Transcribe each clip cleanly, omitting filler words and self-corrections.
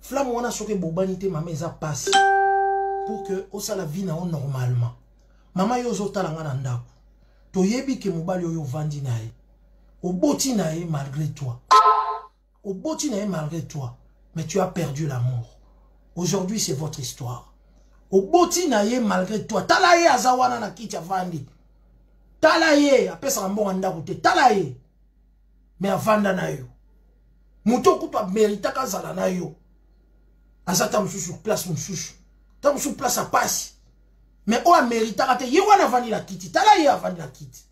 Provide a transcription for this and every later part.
Flamme wana soke bobanité maman eza passe pour que osa la vie na on normalement. Maman yo zo talanga na ndako. To yebi ke mobali yo vandi na ye. Oboti na ye malgré toi. Oboti na ye malgré toi. Mais tu as perdu l'amour. Aujourd'hui c'est votre histoire. Oboti na ye malgré toi. Talaye azawana na kiti avandi. Talaye apesa mbonga ndako te. Talaye. Mais avanda na yo. Muto kupa merita kazala na yo. Azata msusu place msusu. Ta msusu place a passe. Mais o a mérita kate ye wana vandi la kiti. Talaye avandi la kiti.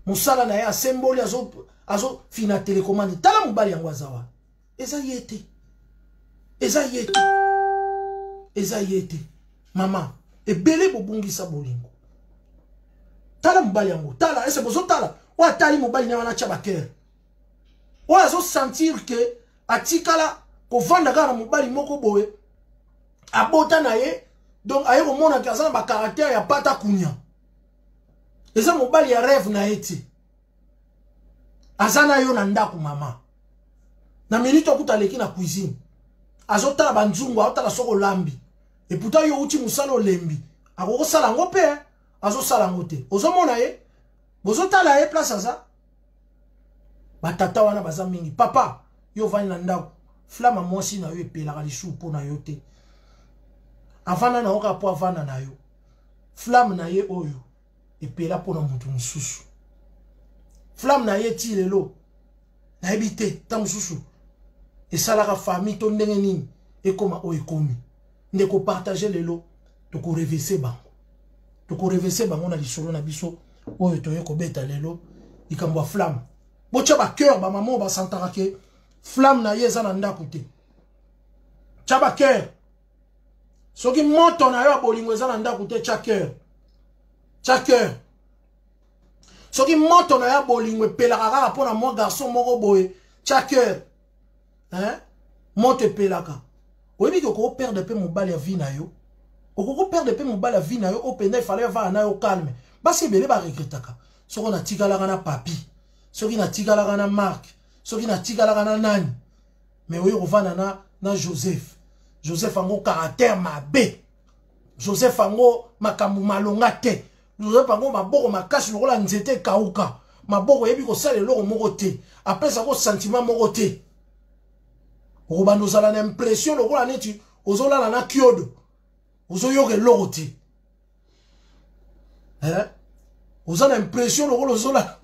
Musala na ye a symbole azo fina télécommande. Tala mubali yango azawa. Eza yete. Eza yete. Eza yete. Mama. Ebele bobungisa bolingo. Tala mubali yango. Tala. Ese bozo tala. Wa tali mubali na wana chabaker. Wa azo sentir que atikala ko vanda kana mubali moko boye. Abota na ye. Donc aye ko mona kazana ba caractère ya pata kunya. Eza mubali ya rêve na eti. Azana yo na ndaku mama. Na minute okutaleki na cuisine. Azotala banzungu, azotala soko lambi. Et pourtant yo uti musalo lembi. Akoko sala ngo pe, azo sala ngo te. Ozomona ye? Bozotala ye place aza. Batata wana baza mingi. Papa, yo vani na ndaku. Flama mwasi na yo epelaka lisu po na yo te. Avana na oka po avana na yo. Flamme na ye oyo epela po na mutu mususu. Flamme na ye ti lelo. Na ebite ta mususu. Et ça la famille ton ndenge nini et comment o ekomi. Ndeko partager lelo to ko reverser bango. To ko reverser bango na lisolo na biso oyo to yeko beta lelo ikambo flamme. Bocha ba cœur ba maman ba santara ke flamme na ye za na ndako te. Chaba cœur. Soki moto na yo bolingo za na ndako te cha cœur. Cha cœur. Soki moto na yo bolingo pelaka kaka pona mo garçon moko boye cha cœur. Hein? Monte pelaka. Oyebi ko perdre pe mobali ya vie na yo. Ko perdre pe mobali ya vie na yo, o penda il fallait va na yo calme. Basi bele ba regretaka. Soko na tikala kana papi. Soki na tikala kana Marc. Soki na tikala kana nani. Mais oyo rovana na Joseph. Joseph ango caractère mabe. Joseph ango makambu malonga te. Joseph ango maboko makasi lokola nzete kauka. Maboko yebi ko sala loko moko te. Après ça ko sentiment moko te. Oba nous avons l'impression de voir neti ozola na kiodo ozoyoke loti hein ozo l'impression de voir ozola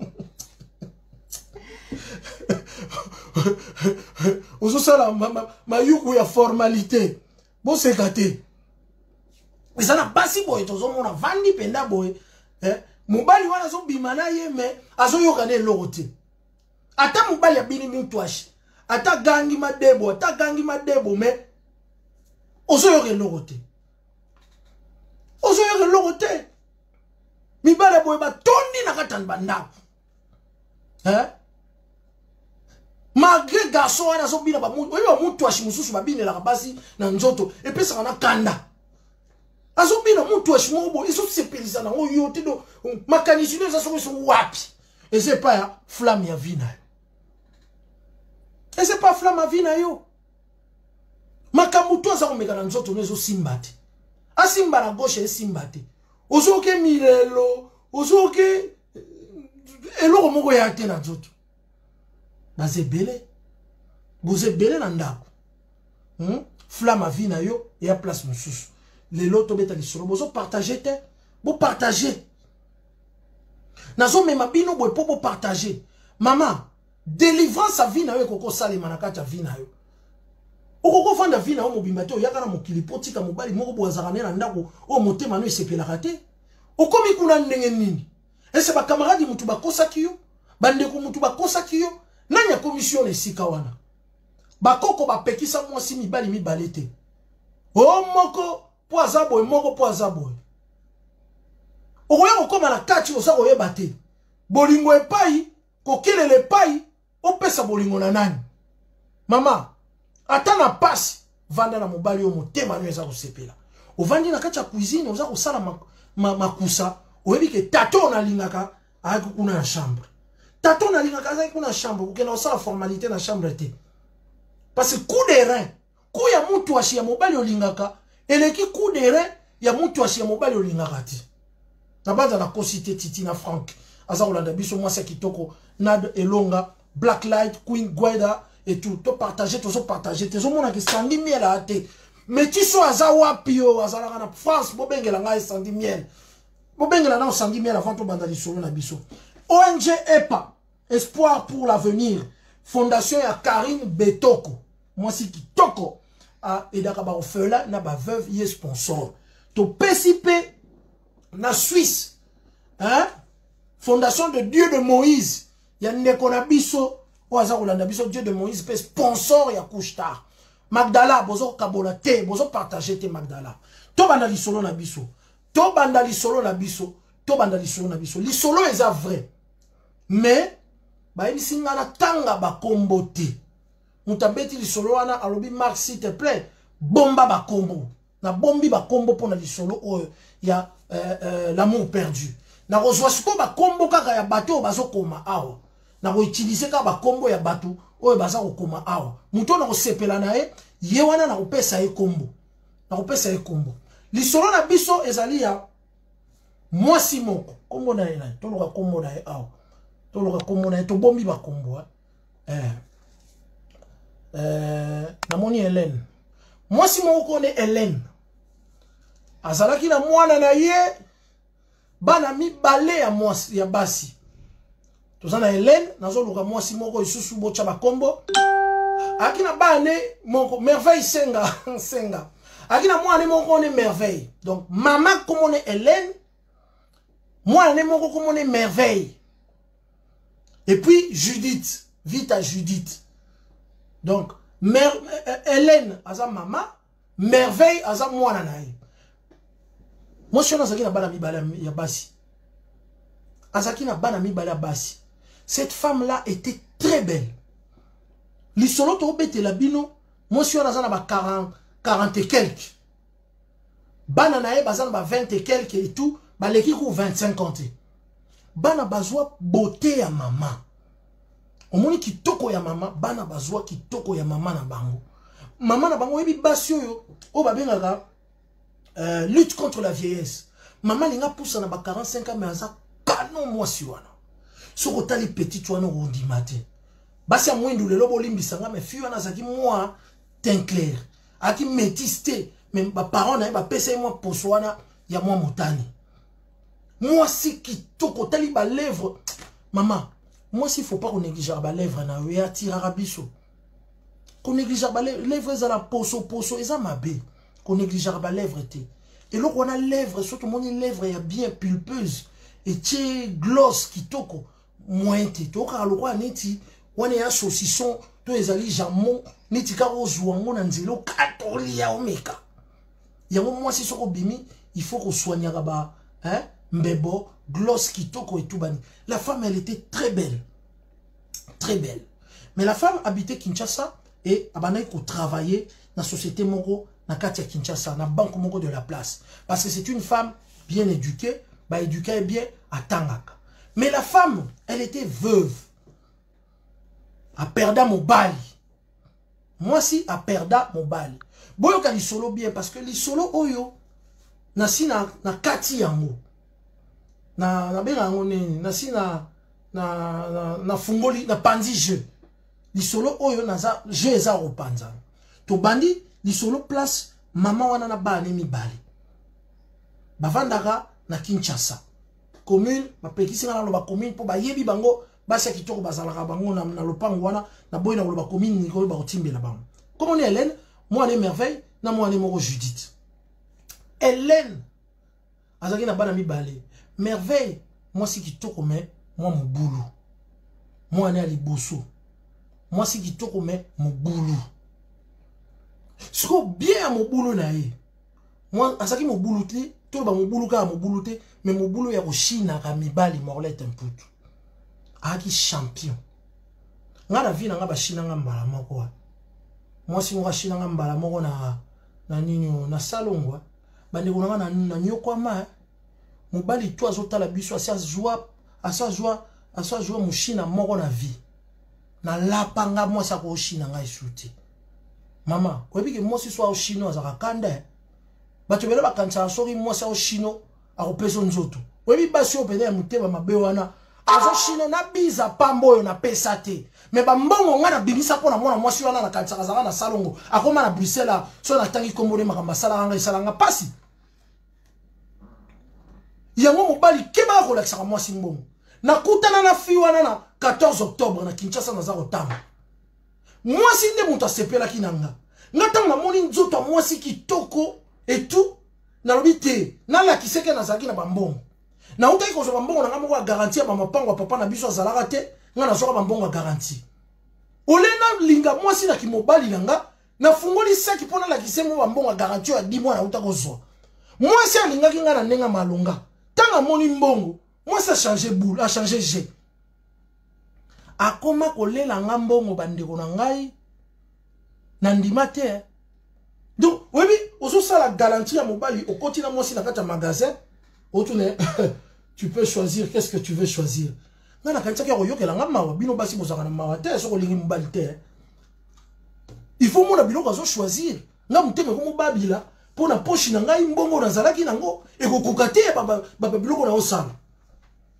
ozosala ma yuku ya formalité bo sekate ezana basi boy tozomona vandi penda boy hein mobali wana zo bimana ye me azoyoka ne loti ata mobali ya bini mintwashi ata gangi madebo mais ozo yoke logote mi bala boy ba tondi na katan bandako hein malgré garçon wana so bina ba mutu ashi mususu ba bine la basi na nzoto et puis ça na kanda azo bina mutu ashi mobo iso sepelisa na oyo te do makanisine za so wapi et c'est pas flamme ya vina. Et c'est pas flamme à vie na yo. Makamuto za komeka na nzoto nezo simbate. Asimba na gauche e simbate. Ozoke milelo, ozoke eloko moko ya te na nzoto. Bazebele. Bozebele na ndako. Flamme à vie na yo et à place mususu. Lelo to beta lisolo bozo partager te. Bo partager. Nazo mema bino boy po partager. Maman délivrance à vie na yo koko sali manakata vie na yo. Okoko fanda vie na yo mobimbate o yaka na mokili potika mobali moko boazaka na ndako o motema no esepelaka te. Okomi kuna ndenge nini? Ese ba camarade mutu bakosaki yo, bandeko mutu bakosaki yo, nanya commission esika wana. Bakoko bapekisa mwasi mibali te. O moko po azabo moko po azabo. Okoya kokoma na kati osako yeba te. Bolingo epai, kokele le pai. Opesa bolingo na nani? Mama, ata na pasi vanda na mobali yo motema no eza kosepela. Ovandi na kati ya cuisine oza kosala makusa, oyebi ke tato na lingaka ayaki kuna na chambre. Tato na lingaka azaki kuna na chambre, kokena osala formalité na chambre te. parce que coup de rein coup ya mutu ashi ya mobali olingaka eleki coup de rein ya mutu ashi ya mobali olingaka ti na banza na kosite Titi na Frank aza kolanda biso mwasi kitoko Nad Elonga Black Light Queen Gueda et tout to partager tezo mona ki Sandy Miel a te metiso aza wapi yo azalaka na France bobengela ngai Sandy Miel bobengela na Sandy Miel avant to banda lisolo na biso ONG EPA Espoir pour l'avenir Fondation ya Karine Betoko mwasi kitoko a edaka ba ofela na ba veuve ye sponsor to PCP na Suisse hein Fondation de Dieu de Moïse ya ndeko na biso oaza kolanda biso Dieu de Moïse pe sponsor ya Couche-Tard Magdala bozo kabola te bozo partager te Magdala to banda lisolo na biso to banda lisolo na biso to banda lisolo na biso lisolo eza vrai mais ba ebisi ngana tanga ba kombo te mutabeti lisolo wana alobi Marc s'il te plaît bomba ba kombo na bombi ba kombo pona lisolo oyo ya l'amour perdu na kozwa siko ba kombo kaka ya bato bazo koma awa na ko utiliser ka ba kombo ya bato oyo baza ko koma awa muto na ko sepela na ye wana na kopesa ye kombo na kopesa ye kombo lisolo na biso ezali ya mwasi moko kombo na ye to loka kombo na ye awa to loka kombo na ye to bombi ba kombo na moni Hélène mwasi moko kone Hélène azalaki na mwana na ye bana mibale ya mwasi ya basi tozana Hélène nazoluka mwasi moko isusu bocha bakombo akina bane moko merveille senga akina mwana moko ne merveille donc mama comme on Hélène mwana moko comme on merveille et puis Judith vite à Judith donc Hélène aza mama merveille aza mwana na ye mwasi wana azaki na bana mibale ya basi azaki na bana mibale ya basi cette femme là était très belle lisolo to betela bino mwasi wana aza na ba 40 et quelques bana na ye baza na ba 20 et quelques et tout baleki ku 25 ans bana bazwa beauté ya mama omoni kitoko ya mama bana bazwa kitoko ya mama na bango yebi basi oyo o babengaka lutte contre la vieillesse maman linga poussa na ba 45 ans mais aza canon mwasi wana soko tali petit wana ondi matin basi amwindu lelo bolimbisanga mais fille wana zaki moi teint clair aki métiste même ba parents na ba pesa moi poso wana ya moi motani mwasi kitoko tali ba lèvre maman moi s'il faut pas qu'on néglige ba lèvre na yo ya tirara biso qu'on néglige ba lèvre za la poso eza mabe qu'on néglige ba lèvre te et là on a lèvre surtout mon lèvre ya bien pulpeuse et tie gloss kitoko mointe to ka lo kwa neti wana ya saucisson to ezali jamon neti ka ozuango na nzelo katoli ya omeka yango moi si soko bimi il faut qu'on soigne ba hein mbebo gloss kitoko et tout bani la femme elle était très belle mais la femme habitait Kinshasa et abana ko travailler na société moko na kati ya Kinshasa na banque moko de la place parce que c'est une femme bien éduquée ba éduquée bien à Tangaka mais la femme elle était veuve a perda mobali moi si a perda mobali boyo ka lisolo bien parce que lisolo oyo na sina na kati yango na bela ngone na sina na fungoli na panzi jeu lisolo oyo naza jeu eza opanza to bandi lisolo place mama wana na bana mibale bavandaka na Kinshasa commune bapekisi na loba commune po bayebi bango basi kitoko bazalaka bango na lopango wana na boy na loba commune ni ko ba otimbela bango comme on est Hélène moi on est merveille na moi on est moko Judith Hélène azaki na bana mibale merveille moi si kitoko mais moi mon boulot moi on est à liboso moi si kitoko mais mon boulot siko bien mon boulot na ye moi azaki mon boulot te to ba mon boulot ka mon boulot te mais mon boulot ya ko china ka mibali Morlette Mputu aki champion nga na vie na nga ba china nga mbala moko moi si nga china nga mbala moko na nini na salongwa bande ko nga na nyoko ma mobali to azotala biso asa joie mushina moko na vie na lapanga moi sa ko china nga isuti Maman, vous voyez que moi si soit au chinois, ça va kanda. Bah tu veux là quand ça sort moi ça au chinois, à repérer nzoto. Vous voyez pas si on peut dire muté ma bewana. Azo chinois na biza pambo na pesate. Mais ba mbongo nga na bimisa pona mwana mwasi wana na kanisa kazaka na salongo. Akoma na Bruxelles so na tangi komole makamba sala nga isalanga pasi. Yango mobali keba ko lakisa mwasi mbongo. Na kutana na fi wana na 14 octobre na Kinshasa na zako tamo. Mwasi nde muta sepela kinanga. Ngata na moni nzoto mwasi kitoko et tout na lobite na la kiseke na zaki na bambongo. Na utai ko so bambongo na ngamo ko garantie ba mapango papa na biso azalaka te nga na soka bambongo garantie. Olena linga mwasi na kimobali nanga na fungoli saki pona la kisemo bambongo garantie ya 10 mois na uta ko so. Mwasi alinga kinga na nenga malonga. Tanga moni mbongo, mwasi a changé boule, a changé jet. Akoma kolela nga mbongo bandeko na ngai na ndima te. Donc, oui, oso ça la garantie à mobali au continent moi si na kata magasin, otune tu peux choisir qu'est-ce que tu veux choisir. Na na kanisa ko yokela nga mawa bino basi bozaka na mawa te so ko lingi mobali te. Il faut mona biloko azo choisir. Nga muteme ko mobabila pour na poche na ngai mbongo na zalaki nango e ko kokate ba biloko na osala.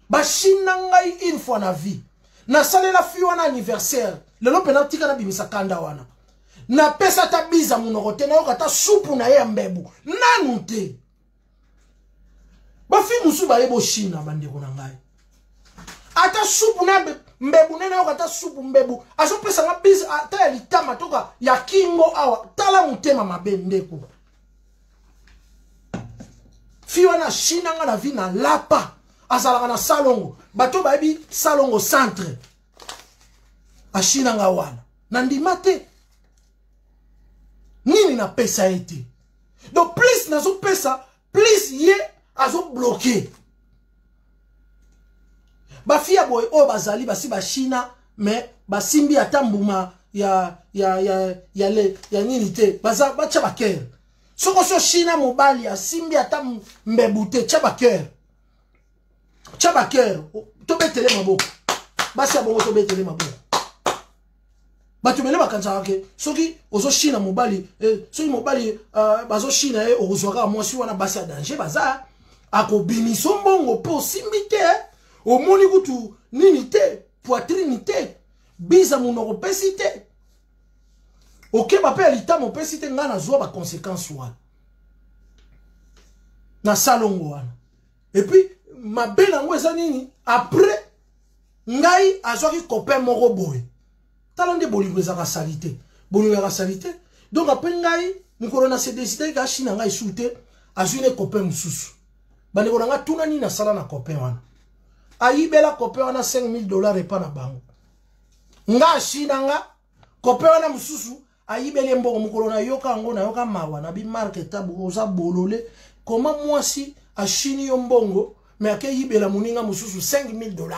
Ba china ngai une fois na vie. Na salela fi wana anniversaire. Lelo penalty kana bimisa kanda wana. Na pesa ta biza munorote na yokata supu na ye mbebu. Nanu te. Ba fi musu ba yebo china bandeko na ngai. Ata supu na mbebu nena yokata supu mbebu. Aso pesa nga biza ata ya litama toka ya kingo awa. Tala mutema mabe ndeko. Fi wana china nga na vi na lapa. Azalaka na salongo. Bato ba yebi salongo centre. A china nga wana. Nandima te. Nini na pesa ete. Donc plus nazo pesa, plus ye azo bloqué. Ba fia boy o bazali basi ba China mais ba simbi atambuma ya nini te. Baza ba tcha ba cœur. Soko so China mobali ya simbi atam mbebute tcha ba cœur. Tcha ba cœur. To betele maboko. Basi abongo to betele maboko. Batu mele bakanza ke soki ozo China mobali soki mobali bazo China ozwaka mwasi wana basi danger baza akobimiso mbongo po simbite omoni kutu nini te poitrine te biza munoko pesite oke ba pe lita mo pesite ngana zo ba conséquences wana na salongo wana et puis ma belle ngweza nini après ngai azwaki copain moko boy talande bolingo ezaka salite. Bolingo ezaka salite. Donc après ngai, mukolo na se décider ka China ngai soute, azune copain mususu. Bandeko nga tuna ni na sala na copain wana. Ayibela copain wana $5,000 epa na bango. Nga China nga copain wana mususu ayibele mbongo mukolo na yoka ngo na yoka mawa na bi market tabu oza bolole. Comment moi si a Chini yo mbongo mais ake yibela muninga mususu $5,000.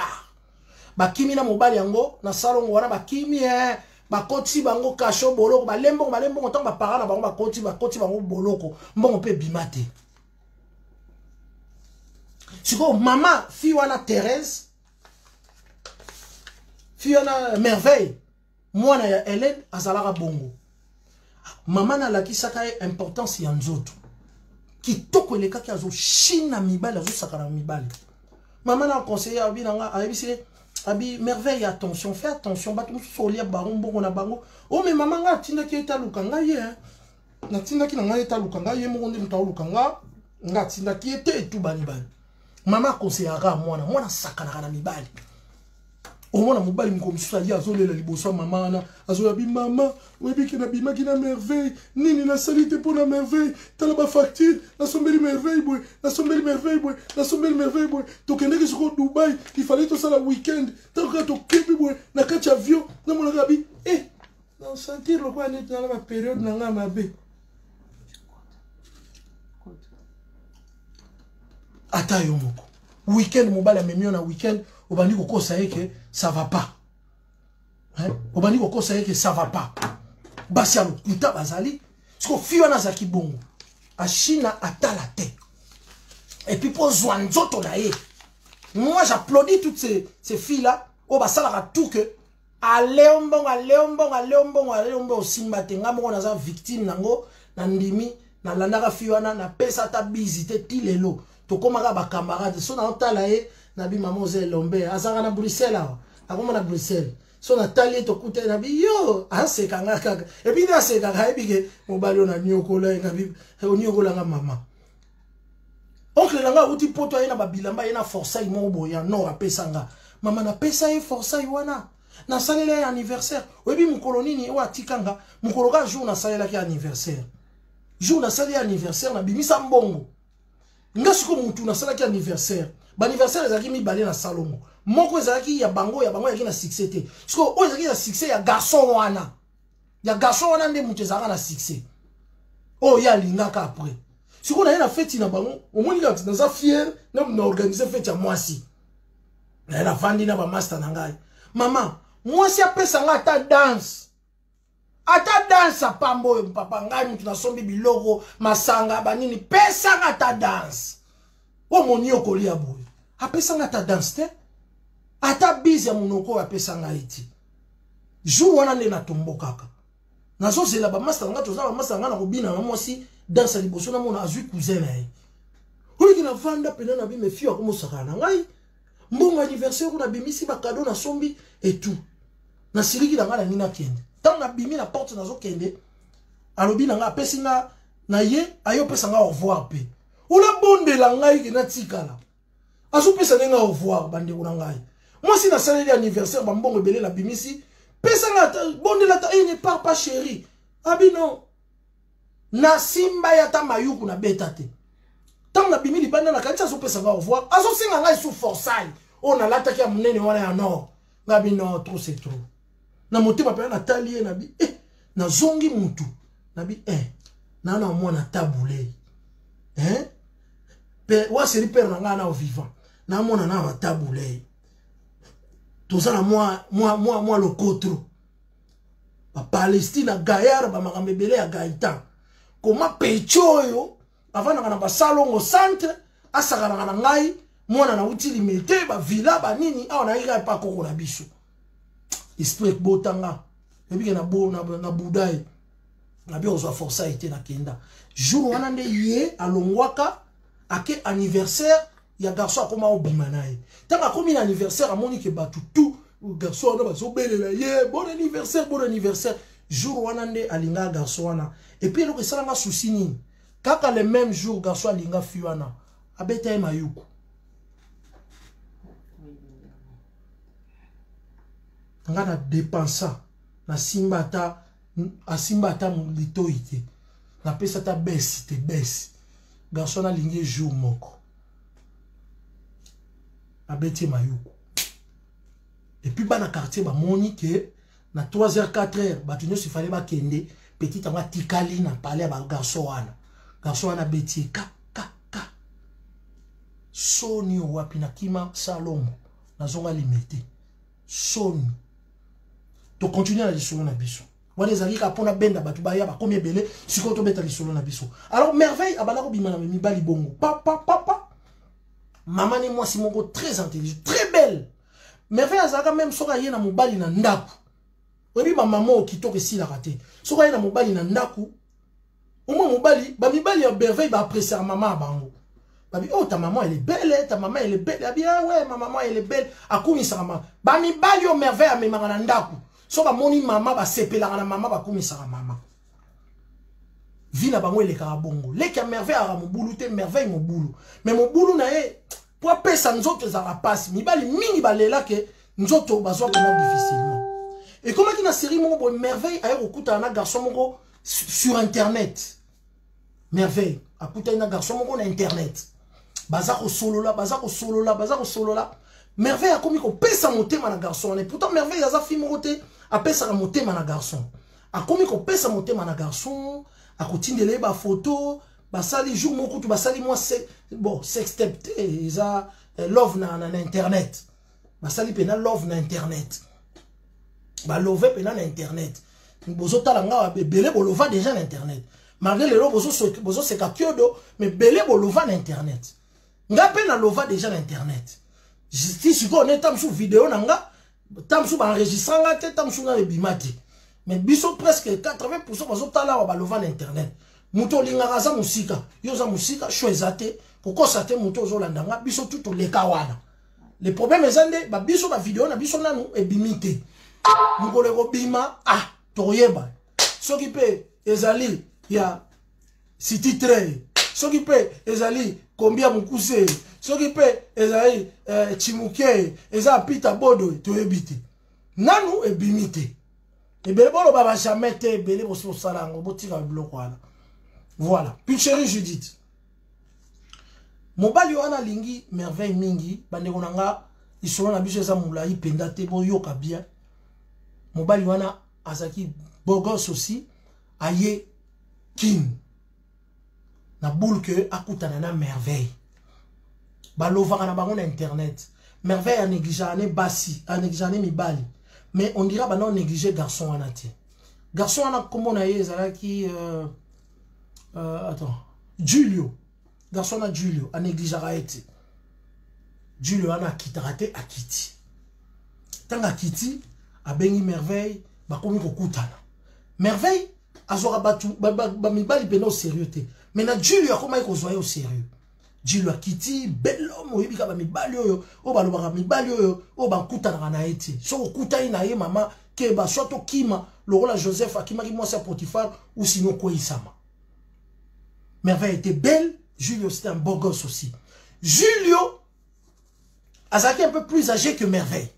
Bakimi na mobali yango na salongo wana bakimi bakoti bango kasho boloko balembongo tant ba parana bango bakoti bango boloko mbongo pe bimate. Siko mama fi wana Thérèse fi wana Merveille mwana ya Hélène azalaka bongo. Mama na lakisaka importance ya nzoto. Kitoko eleka ki azo China mibali azo sakana mibali. Mama na conseiller abinanga ayebise Abi Merveille attention, fais attention, bato solia baron bongo na bango. Oh mais maman nga tinda ki eta lukanga ye. Na tinda ki nga eta lukanga ye mo nde mtawo lukanga. Nga tinda ki ete tout bani bani. Mama conseillera mwana sakana na mibali. O mwana mobali mkomisusu ali azolela liboso mama na azoya bi mama, webi ki na bima ki na Merveille, nini na salite pour la Merveille, tala ba facture, na sombeli Merveille boy, na sombeli Merveille boy, na sombeli Merveille boy. To kende ki soko Dubai, il fallait to sala weekend, tant que to kepi boy, na kati avion, na mona gabi, na sentir lo kwa net na la période na nga mabe. Ata yo moko. Weekend mobali amemio na weekend obandi kokosa yeke ça va pas. Hein? Obandi kokosa yeke ça va pas. Basi alo kuta bazali, siko fiwa na zaki bongo. A China atala te. Et puis pour Zwanzoto na ye. Moi j'applaudis toutes ces filles là, au basala tout que aleombongo osimba te nga moko naza victime nango na ndimi na landaka fiwana na pesa ta bizite ti lelo tokomaka ba camarade so na otala ye na bi mama oze lombe azanga na Bruxelles awa akoma na Bruxelles so na tali to kuta na bi yo aseka nga kaka e bi na seka ga ebike mobali ona nyokola nga bi onyokola nga mama oncle nanga uti poto ayena ba bilamba yena força imo boya no apesa nga mama na pesa e força iwana na salela anniversaire obi mukolo nini wa tikanga mukolo ka jour na salela ki anniversaire jour na salela anniversaire na bimisa mbongo nga siko mutu na salela ki anniversaire ba anniversaire ezaki mi balé na salongo moko ezaki ya bango yaki na succès te siko o ezaki na succès ya garçon wana nde mutu ezaka na succès o ya lingaka après siko na yena fête na bango omoni ka na fier na organiser fête ya mwasi na la vandi na ba master na ngai mama mwasi apesa nga ata danse pambo papa ngai mutu na sombi biloko masanga banini pesa nga ata danse o moni okolia boye apesa nga ata danse te ata bize ya munoko apesa nga iti jour wana nde na tombo kaka nazo zela ba master nga toza ba master nga na kobina na mwasi danse liboso na mona azui cousin na ye oyi na vanda pena na bi me fio ko mosaka na ngai mbongo anniversaire na bimisi ba cadeau na sombi et tout na siliki na ngala ngina kende tant na bimi na porte na zo kende alobi na nga apesi nga na ye ayo pesa nga au revoir pe ola bonde la ngai ke na tikala azo pesa nga au revoir bande ko na ngai moi si na saleli anniversaire ba mbongo belé la bimisi pesa nga bonde la ta ne part pas chérie abi non na simba ya ta mayuku na betate tant na bimi libanda na kanisa azo pesa nga au revoir azo singa ngai sous forçai on a l'attaqué à munene wana ya nord ngabi non trop c'est trop na motema pe na talie na bi na zongi mutu na bi na mwana tabule pe wa seri père na nga na vivant na mwana na tabule toza na moi le kotro ba Palestine Gaillard ba makambe belé ya Gaïtan koma pecho yo avant na ba salongo centre asaka na ngai mwana na utili mete ba villa ba nini awa na ika pa koko na biso esprit botanga ebike na bo na budai na bi ozo força été na kenda jour wana nde ye alongwaka ake anniversaire ya garçon akoma obima naye tanga komi na anniversaire amoni ke batu tout garçon na bazo belela ye bon anniversaire jour wana nde alinga garçon wana et puis eloko esalanga souci nini kaka le même jour garçon alinga fi wana abeta ye mayuku nga na dépensa na simba ata lito ite na pesa ta besi garçon na lingi jour moko abeti mayuku et puis bana quartier ba moni ke na 3h 4h ba tunyo si fallait ba kende petit anga tikali na parler ba garçon wana beti ka soni wapi na kima salongo na zonga limité soni to continuer na lisolo na biso wana ezali ka pona benda batu baya ba komi ebele siko to beta lisolo na biso alors merveille abala ko bimana mibali bongo papa maman ni moi si moko très intelligent très belle merveille azaka même soka ye na mobali na ndaku obi ba maman kitoko si la raté soka ye na mobali na ndaku au moins mobali ba mibali ya merveille ba apprécier maman bango babi oh ta maman elle est belle ta maman elle est belle abi ah ouais ma maman elle est belle akumisa maman ba mibali yo merveille amemaka na ndaku so ba moni mama ba sepelaka na mama ba kumisa mama vina bango eleka bongo leki ya merveille ara mobulu te merveille mobulu mais mobulu na ye po pesa nzoto ezala pasi mibali mingi balela ke nzoto bazwa pena difficilement et comment ki na série moko bo merveille aye kokuta na garçon moko sur internet merveille akuta na garçon moko na internet baza ko solola merveille akomi ko pesa motema na garçon et pourtant merveille aza fille moko te apesa ka motema na garçon akomi ko pesa motema na garçon akotindele ba photo basali jour moko tu basali moi bon sextape eza love na internet basali pena love na internet ba love pena na internet bozo tala nga belé bolova déjà na internet malgré les lots bozo se kakiodo mais belé bolova na internet nga pena lova déjà na internet si siko on est sur vidéo nanga Tamsou ba enregistrant la tête, tamsou na ebimati. Mais biso presque 80% bazo tala ba lova internet. Muto lingaka za musika, yo za musika choisate, koko sate muto zo landanga, biso tout le kawana. Le problème est ba biso ba vidéo na biso nanu ebimité. Mukole ko bima toyeba. Soki pe ezali ya City Train. Soki pe ezali combien mukuse. Soki pe ezali Chimuke, eza pita bodo toyebite. Nanu ebimité. Et bien, bon, on va jamais te belé pour ce salaire, on va tirer le bloc. Voilà. Puis, chérie Judith. Mobali wana lingi, merveille mingi, bande konanga, isolo na biso eza moulayi, pendate, bo yoka bien. Mobali wana, azaki, bogos aussi, aye, kin. Na boule que, akutana na merveille. Balovaka na bango na internet. Merveille a négligé, a basi, a négligé, a mibali. Mais on dira, bah non, négliger garçon en ati. Garçon en a, comme on a eu, qui, attends, Julio. Garçon a Julio, a négligé à été. Julio a quitté à Kitty. Tant à Kitty, a béni merveille, bah comme il kutana. Merveille, a zora batu, bah mi bali beno au sérieux. Mais na Julio, comment il kozoye au sérieux? Julio a Kitty, bel homme, oui, bika ba mi bali yo, o ba lo mi bali yo, o ba kutana na été. So kuta ina ye mama, ke ba soto kima, le rôle à Joseph, akima ki moi c'est Potiphar, ou sinon quoi isama. Merveille était belle, Julio c'était un beau gosse aussi. Julio, Azaki un peu plus âgé que Merveille.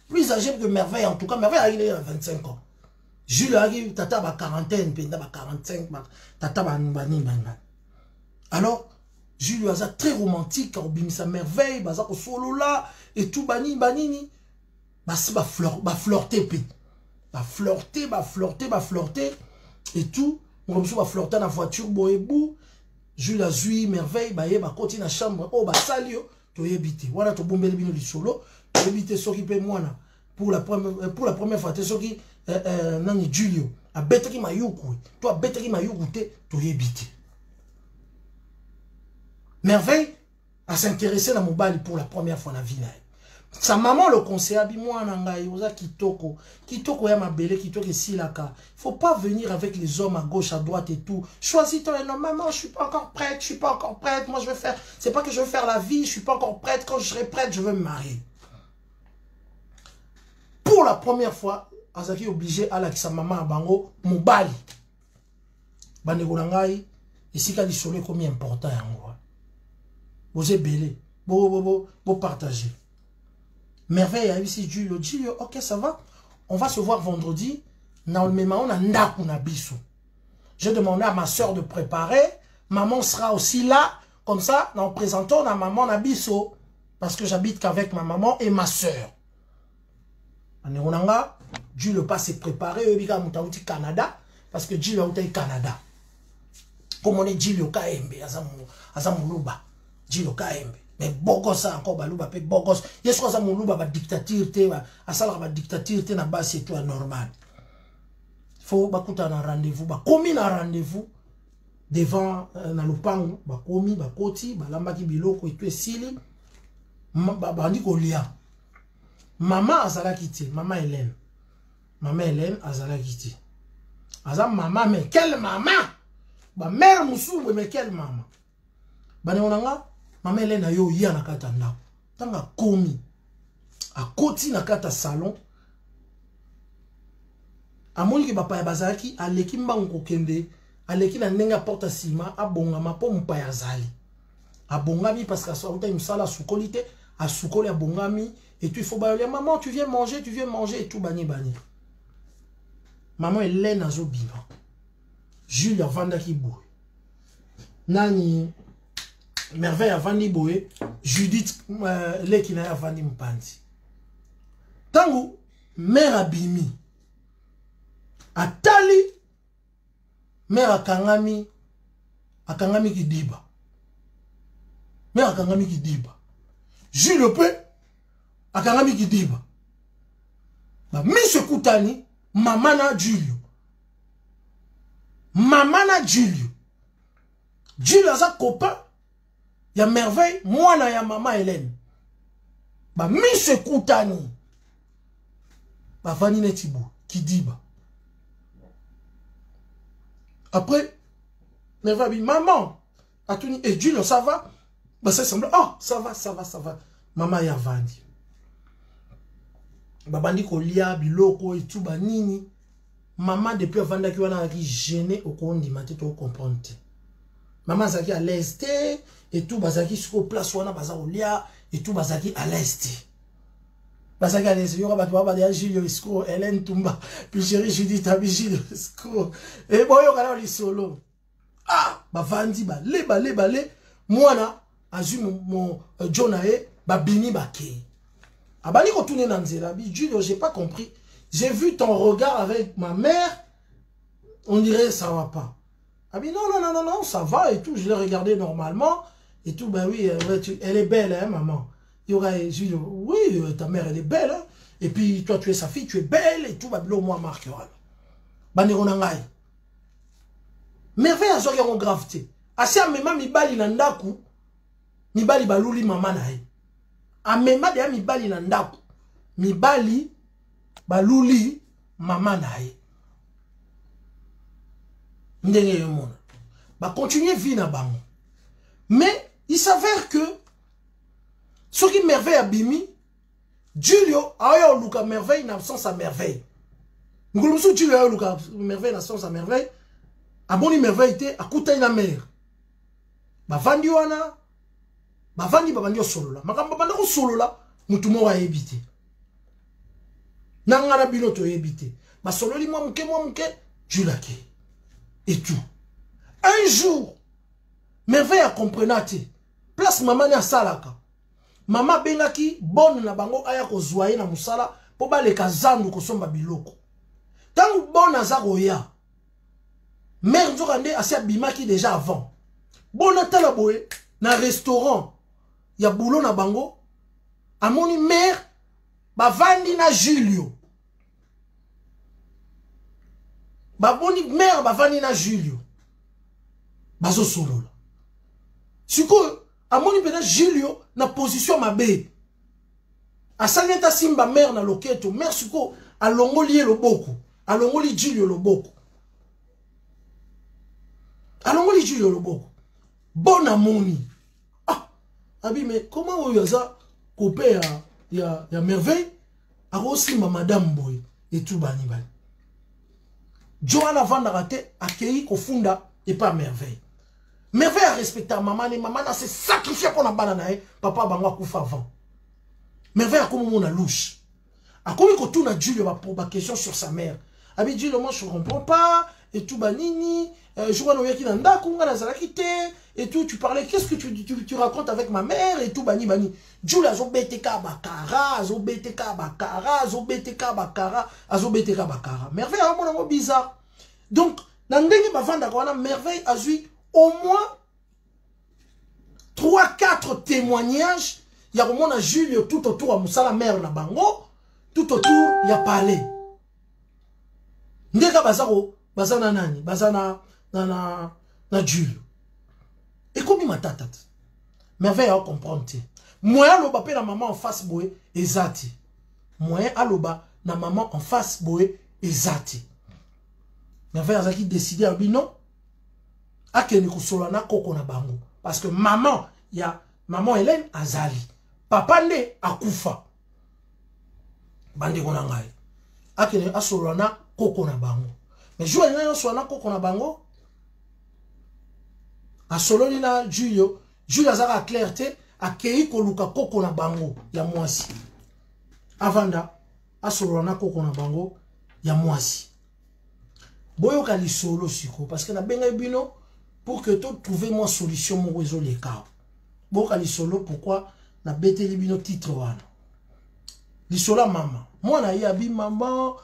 Plus âgé que Merveille, en tout cas, Merveille il a 25 ans. Julio arrive, tata ba quarantaine, penda ba 45, tata ba nibani banga. Alors, Julio a très romantique, car sa merveille, baza ko solo là, et tout bani banini. Basi ba flirter, ba flirter, et tout. On va flirter dans la voiture, boebou. Julio a zui, merveille, ba ye, ba continue na chambre, oh ba salio, to yebite. Voilà to bombele bino du solo, to yebite soki pe mwana. Pour la première fois, te soki, nani Julio, a bête qui m'a youkou, toi bête qui m'a youkou te, to yebite. Merveille a s'intéresser à Mobali pour la première fois dans la vie. Sa maman le conseille, moi nangai, oza kitoko, kitoko ya mabele, kitoko silaka. Il faut pas venir avec les hommes à gauche, à droite et tout. Choisis-toi un homme, maman, je suis pas encore prête, moi je vais faire, c'est pas que je veux faire la vie, je suis pas encore prête, quand je serai prête, je veux me marier. Pour la première fois, Azaki est obligé à la sa maman à bango, Mobali. Bandeko nangai, ici quand il soleil combien important yango. Vous êtes belé, vous partagez. Merveille a ici Julio, ok ça va, on va se voir vendredi. J'ai demandé à ma soeur de préparer, maman sera aussi là, comme ça, nous présentons à maman Nabiso, parce que j'habite qu'avec ma maman et ma soeur. Julio pas se préparer, il a au Canada, parce que Julio est au Canada. Comme on est Julio Kaembe, Azamuluba. Julio Kaembe. Mais bogos encore baluba pe bogos. Yes quoi ça muluba ba dictature te ba asala ba dictature te na base c'est tout normal. Faut ba kuta na rendez-vous ba komi na rendez-vous devant na lupango ba komi ba koti ba lamba ki biloko et tout sili ba bandi ko lia. Maman azala kiti, maman Hélène azala kiti. Azam maman mais quelle maman? Ba mère musu mais quelle maman? Bane onanga maman Hélène a yo ya na kata ndako. Tanga komi. A koti na kata salon. Amoni ki bapa ya bazaki aleki mbango kokende, aleki na nenga porta sima abonga mapo mpa ya zali. Abongami parce que ça uta msala sukolite, a sukoli abongami et tu il faut ba maman tu viens manger et tout bani. Maman Hélène azo biva. Jules avanda ki boue. Nani Merveille avandi boue, Judith lekina avandi mpanzi. Tangu mère abimi atali mère akangami kidiba. Mère akangami kidiba. Jules pe akangami kidiba. Ba mise kutani mama na Julio. Julio aza copain ya Merveille, moi na ya maman Hélène. Ba mise kutani. bavandi neti bo kidiba. Après Merveille dit maman atuni et Julio ça va? Bah ça semble oh ça va. Maman ya vandi. Babandi ko lia biloko et tout banini. Maman depuis avant qui wana ki gêné au kondi maté to comprendre. Maman zaki à l'est et tout bazaki sur place wana baza lia et tout bazaki à l'est. Bazaki à l'est yo ba ba ya Julio Isco Hélène Tumba puis chérie Judith Abigil Isco et boyo kana li solo. Ah bavandi ba le mwana azu mon Jonae ba bini ba ke. Abali ko tourner dans nzela bi Julio j'ai pas compris. J'ai vu ton regard avec ma mère, on dirait ça va pas. Ah mais non, ça va et tout, je l'ai regardé normalement et tout, ben oui, elle est belle, hein, maman. Il y aurait, je dis, oui, ta mère elle est belle, hein, et puis toi tu es sa fille, tu es belle et tout, bah moi marque Baneronangai. Merveille à zoga en gravité. Asi amema mibali na ndaku, mibali baluli mama na ye. Amema de mibali na ndaku, mibali baluli mama na ye. Ndenge yomona. Ba continuer vie na bango. Mais il s'avère que ce qui merveille à Bimi, Julio a eu luka merveille na absence à merveille. Ngulusu Julio a eu luka merveille na absence à merveille. Aboni merveille te akuta ina mère. Ba vandi wana ba vandi babandi solola. Makamba banda ko solola mutu mo wa ebité. Nangana bino to ebité. Ba sololi moi muke Julake. Et tout. Un jour, merveille à comprenate. Place maman na salaka. Maman bengaki bonne na bango aya ko zoye na musala po ba le kazandu ko somba biloko. Tangu bonne azako ya. Mère nzokande asia bimaki déjà avant. Bonne tala boye na restaurant ya boulot na bango. Amoni mère ba vandi na Julio. Baboni mère bavani na Julio. Bazo solo. Siko amoni pena Julio na position mabe. Asaleta simba mère na loketo, mère siko alongoli loboko, alongoli Julio loboko. Alongoli Julio loboko. Bon amoni. Ah, abi mais comment on yaza kopé ya merveille a aussi ma madame boy et tout bani bani. Joanna Vandarate a accueilli Kofunda et pas merveille. Merveille a respecté maman et maman a se sacrifié pour la banane. Papa bangwa koufa avant. Merveille a comme mon louche. A comme il tourne Julio va pour ma question sur sa mère. Abi Julio moi je comprends pas et tout banini. Je vois noyaki nanda kunga na zalakite et tout tu parlais qu'est-ce que tu racontes avec ma mère et tout bani bani. Julio azo BTK bakara, azo BTK bakara, azo BTK bakara, azo BTK bakara. Merveille a mon bizarre. Donc nandenge bavanda kwana merveille a eu au moins 3-4 témoignages. Il y a au moins Julio tout autour à Moussala mère na bango, tout autour il y a palais. Ndeka bazaro, bazana nani, bazana na Julio. Et comme il m'a tatat, merveille à comprendre. Moyen loba pe na maman en face boé ezati. Moyen aloba na maman en face boé ezati. Merveille a qui décidé à dire non. A kene kusolo na koko na bango. Parce que maman, il y a maman Hélène azali. Papa ne akufa. Bande kona ngai. A kene asolo na koko na bango. Mais jouer na solo na koko na bango. A solo ni na Julio, Julio azaka clarté a kei koluka koko na bango ya mwasi. Avanda asolo na koko na bango ya mwasi. Boyo kali solo siko parce que na benga bino pour que tu trouves moi solution mon réseau les cas. Boyo kali solo pourquoi na bete libino titre wana. Li solo maman. Moi na yabi maman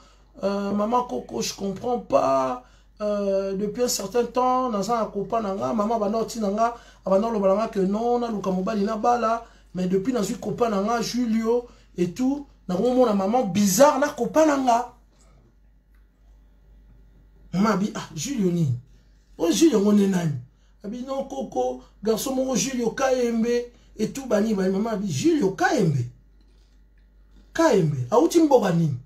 maman Coco je comprends pas depuis un certain temps dans un copain nanga maman ba noti nanga abana lo balanga que non na luka mobali na bala mais depuis dans un copain nanga Julio et tout na mon maman bizarre na copain nanga. Maman bi ah Julio ni. Oh Julio on est nani. Abi non Coco garçon mon Julio Kaembe et tout bani bani maman bi Julio Kaembe. Kaembe a uti mboga nini.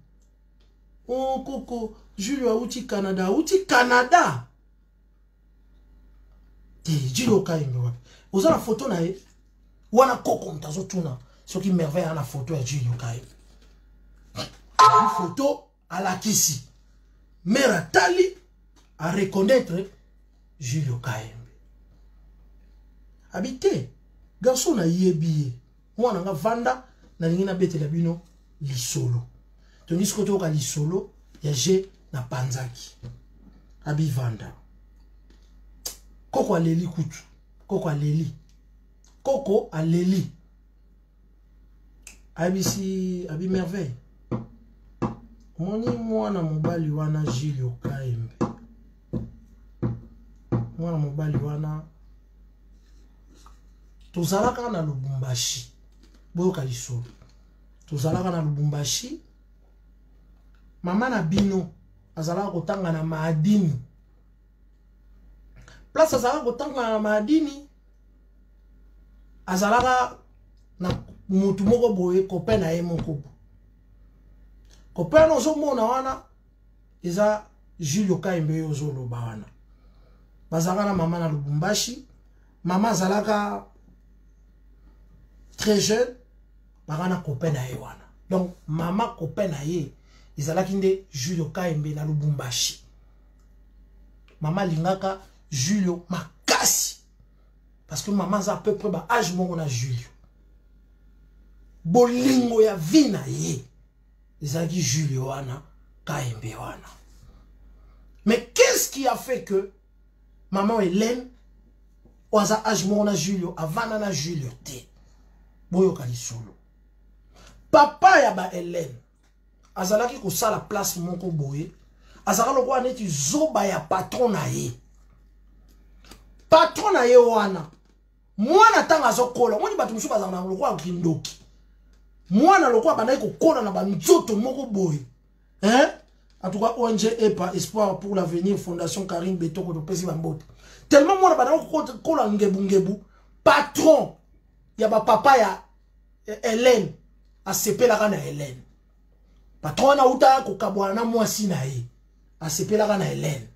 Oh, Coco, Julio Auti Canada. Auti Canada. Julio Kaimbe. Vous avez la photo na ye. Wana Coco mtazo tuna. Ce qui merveille à la photo de Julio Kaimbe. Une photo à la Kissi. Mère Tali à reconnaître Julio Kaimbe. Habité. Garçon na yebiye. Moi nga vanda na lingina bete la bino lisolo. Tandis que toka lisolo ya je na panzaki. Abi vanda. Koko aleli kutu. Koko aleli. Koko aleli. Abi merveille. Moni mwana mobali wana Julio Kaimbe. Mwana mobali wana tozalaka na Lubumbashi. Boyoka lisolo. Tozalaka na Lubumbashi. Mama na bino azalaka kotanga na maadini. Place azalaka kotanga na maadini. Azalaka na mutu moko boye copain na ye moko. Copain no zo mona wana eza Julio Kaimbe ozo loba wana. Bazalaka na mama na Lubumbashi. Mama azalaka très jeune. Bagana copain na ye wana. Donc mama copain na ye izalaki nde Julio Kaimbe na Lubumbashi. Mama lingaka Julio makasi. Parce que maman a à peu près âge moko na Julio. Bolingo ya vina ye. Izalaki Julio wana Kaimbe wana. Mais qu'est-ce qui a fait que maman Hélène oza âge moko na Julio avant na Julio te? Boyoka lisolo. Papa ya ba Hélène azalaki kosala place moko boye. Azalaka lokwa neti zoba ya patron na ye. Patron na ye wana. Mwana tanga azokola. Mwani batu musu bazana lokwa kindoki. Mwana lokwa bandai kokola na banzoto moko boye. Hein? En tout cas, ONG EPA, Espoir pour l'avenir, Fondation Karim Betoko de Pesi Bambote. Tellement mwana bandai kokola ngebu. Patron ya ba papa ya Hélène. Asepelaka na Hélène. Patron na uta kokabwana mwasi na ye. Asepelaka na Hélène.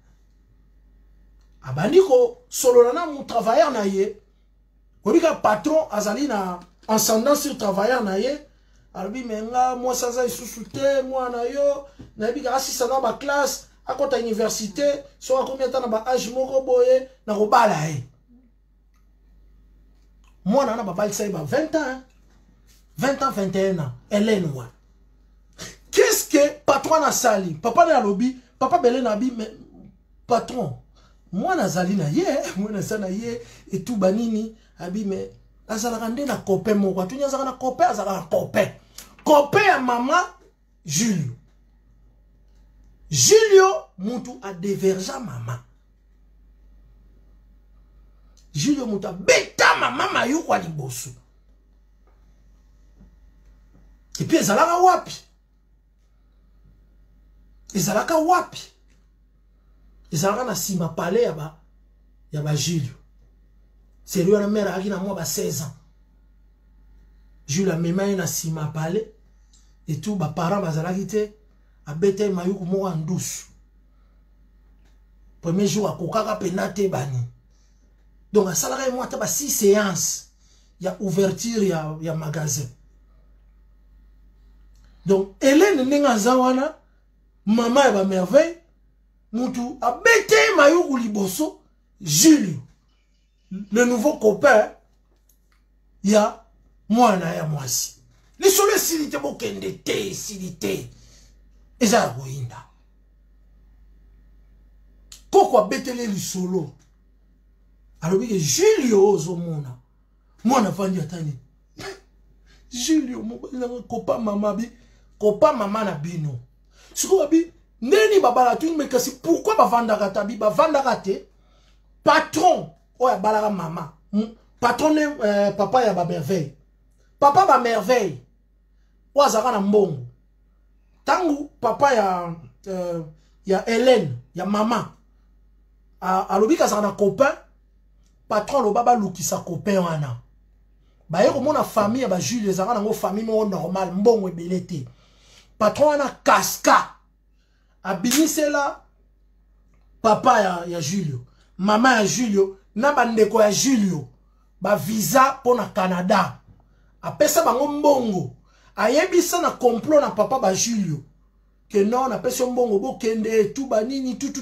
Abandiko solo na mon travailleur na ye. Kobika patron azali na ascendant sur travailleur na ye. Albi menga moi saza isusu te moi na yo na bika asisa na ba classe akota université so akomi ata na ba âge moko boye na kobala ye. Moi na ba balisa ba 20 ans. 20 ans, 21 ans. Hélène, ouais. Qu'est-ce que patron na sali? Papa na lobby, papa belé na bi, mais patron. Moi na sali na ye, moi na sana ye, et tout banini, abi, mais azala rande na copain mon quoi. Tu n'y azala na copain, azala na copain. Copain à maman, Julio. Julio, moutou a dévergé maman. Julio moutou a bêta maman mayou kwa libosu. Et puis, ezalaka wapi. Ezalaka wapi. Ezalaka na sima palais ya ba Julio. C'est lui la mère aki na moi ba 16 ans. Julio a même na sima palais et tout ba parents bazalaki te a bete mayuku mo en douce. Premier jour a kokaka penate bani. Donc a salaka moi ta ba 6 séances. Ya ouverture ya magasin. Donc, Hélène Nenga Zawana, maman eba merveille, moutou a bêté Mayou Liboso, Julio, le nouveau copain, ya moi na ya moi si. Les soleils silité bokende te, silité. Et ça roinda. Pourquoi bêter les solo? Alors que Julio Zomona, moi na fandi atani. Julio, mon copain maman bi. Kopa mama na bino. Siko abi neni babala tu me kasi pourquoi bavanda katabi bavanda kate patron oya balaka mama. Patron papa ya ba merveille. Papa ba merveille. Wazaka na mbongo. Tangu papa ya Hélène, ya mama. Alobika sa na copain patron lo baba lukisa copain wana. Ba yeko mona famille ba Jules ezaka nango famille mo normal mbongo ebelete. Patron na kaska abimisela papa ya Julio, mama ya Julio, na bandeko ya Julio, ba visa pour na Canada. Apesa bango mbongo. Ayebisa na complot na papa ba Julio. Que non, apesa mbongo bo kende tout banini tout.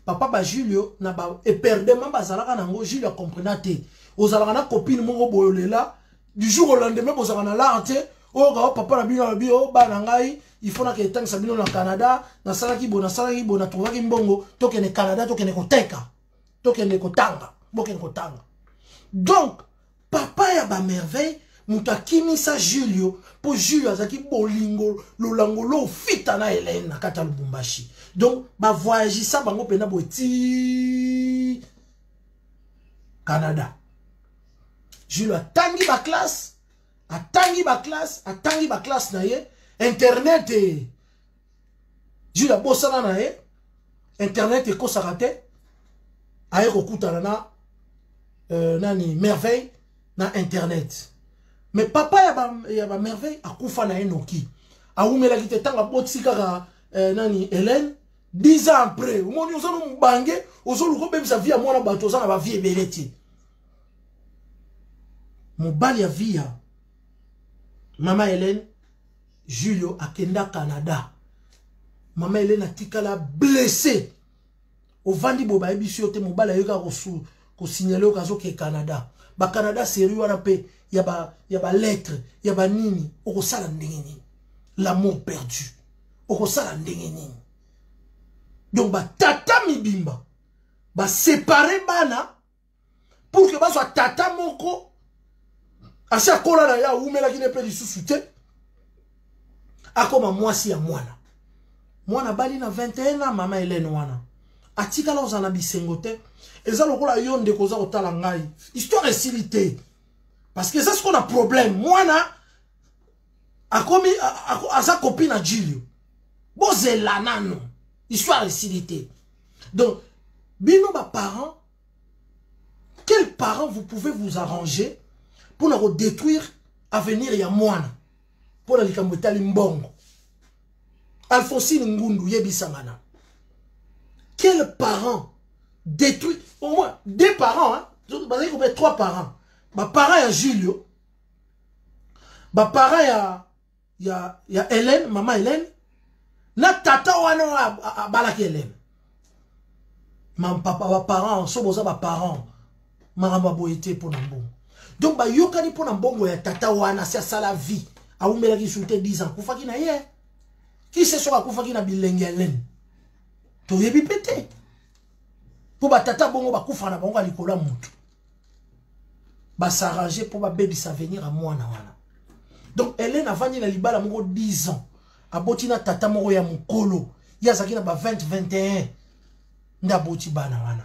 Papa ba Julio na ba e perdre mamba zalaka nango Julio comprena te. Ozalaka na copine mongo boyolela du jour au lendemain bozalaka na larte. Oh papa na bino bio ba na ngai il faut na ke tang sabino na Canada na salaki bona trovaki mbongo tokene Canada tokene koteka. Tokene kotanga. Bokene kotanga. Donc papa ya ba merveille mutakimi sa Julio pour Julio azaki bolingo lolangolo fita na Hélène na kata Lubumbashi. Donc ba voyage ça bango pena boti Canada. Julio atangi ba classe na ye internet Julio bosana na ye internet e kosakate aye kokutana na nani merveille na internet. Mais papa ya ba merveille akufa na enoki. Aumela ki te tanga botsika nani Hélène 10 ans après. Omoni ozano mbange ozolu ko bebisa vie ya mwana bato ozana ba vie ebeleti. Mobali ya vie ya mama Hélène Julio akenda Canada. Mama Hélène atikala blessé. Ovandi boba ebisi yote mobali ayoka ko signaler okazo ke Canada. Ba Canada sérieux wana pe ya ba lettre, ya ba nini, oko sala ndenge nini. L'amour perdu. Oko sala ndenge nini. Donc ba tata mibimba ba séparer bana pour que ba so tata moko asa kola na ya umela ki ne pe lisusu te. Akoma mwasi ya mwana. Mwana bali na 21 ans mama Hélène wana. Atika la ozana bisengo te. Eza lokola yonde koza otala ngai. Histoire esilité. Parce que c'est ce qu'on a problème. Mwana akomi asa copine à Julio. Bozela nano. Histoire esilité. Donc bino ba parents, quels parents vous pouvez vous arranger pour ne détruire avenir ya mwana? Pour la likambo tali mbongo. Alphonsine Ngundu yebisangana. Quels parents détruit au moins 2 parents, hein? Vous avez compris 3 parents. Ma parent ya Julio, ma parent ya Hélène, maman Hélène, na tata wana balaki Hélène. Ma papa wa parents, so boza ba parents, maramba boyete pour nambo. Donc ba yokani pour nambongo ya tata wana c'est ça la vie. A umela ki souté 10 ans, kufaki na ye. Qui c'est soka kufaki na bilenge Hélène? To yebi pété. Pour batata bongo bakufa na bongo likola mutu. Ba s'arranger pour ba baby sa venir à moi na wana. Donc Hélène a vandi na libala moko 10 ans. Aboti na tata moko ya mukolo. Ya zaki na ba 20-21. Nda boti bana wana.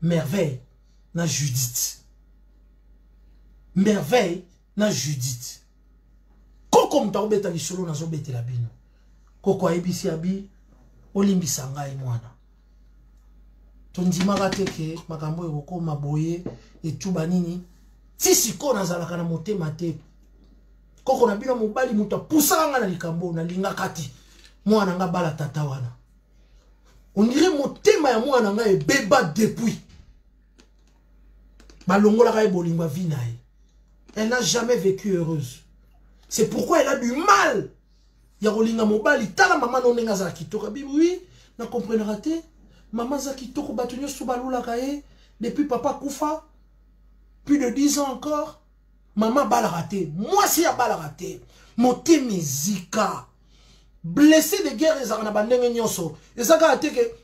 Merveille na Judith. Merveille na Judith. Koko mta obeta lisolo na zo bete la bino. Koko ayebisi abi olimbisa ngai mwana. Tondimaka teke makambo yoko maboye etuba nini tisi ko nazalaka na motema te. Koko na bino mobali muta pusanga na likambo na linga kati mwana nga bala tata wana. On dirait motema ya mwana nga ebeba depuis. Balongola ka ebolinga vie na ye. Elle n'a jamais vécu heureuse. C'est pourquoi elle a du mal. Ya rolinga mobali tala mama no nenga za kitoko bibi oui na comprendra te. Maman za kitoko batunyo subalula kae depuis papa kufa plus de 10 ans encore. Maman bala raté. Moi si ya bala raté. Moté mizika. Blessé de guerre ezaka na bandenge nyonso. Ezaka ate ke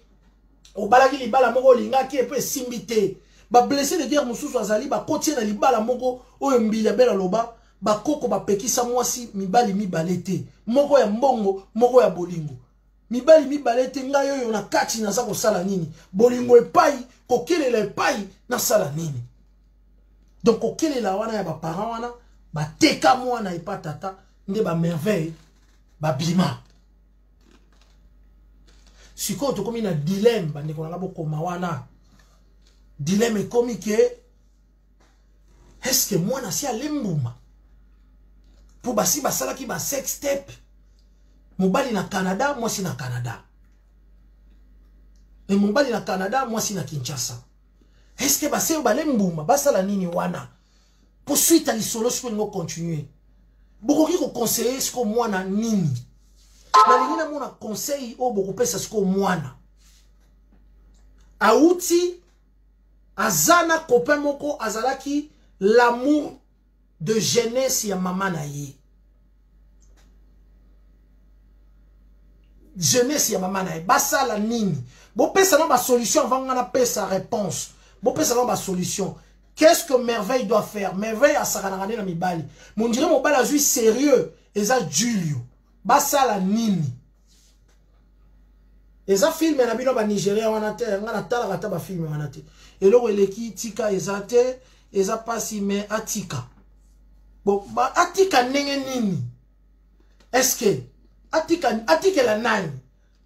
obalaki libala moko linga ki epe simbité. Ba blessé de guerre mususu azali ba kotie na libala moko oyo mbila bela loba ba koko ba pekisa mwasi mibali mibalete. Moko ya mbongo, moko ya bolingo. Mibali mibalete ngai oyo na kati na za kosala nini? Bolingo epai, kokelela epai na sala nini? Donc kokelela wana ya ba parents wana, ba teka mwana epa tata, nde ba merveille, ba bima. Siko tokomi na dilemme bande konanga bokoma wana. Dilemme ekomi ke est-ce que mwana si alembuma? Pour basi basala ki ba sex step mobali na Canada, moi si na Canada. Et mobali na Canada, moi si na Kinshasa. Est-ce que basé balé mbuma, basala nini wana? Poursuite à l'isolo, ce que nous continuer. Beaucoup qui conseiller ce que moi na nini. Na lingina mona conseil o beaucoup pesa ce que moi na. Aouti azana copain moko azalaki l'amour de jeunesse ya maman na ye. Jeunesse ya maman na ye. Basala nini. Bo pesa non ba solution avant ngana pesa réponse. Bo pesa non ba solution. Qu'est-ce que Merveille doit faire? Merveille a saranagane na mibali. Mon dirait mon bal a joué sérieux. Eza Julio. Basala nini. Eza film na bino ba Nigeria wana te ngana tala kata ba film wana te. Eloko eleki tika eza te, eza pasi me atika. Bon ba atika nenge nini? Est-ce que atika la nani?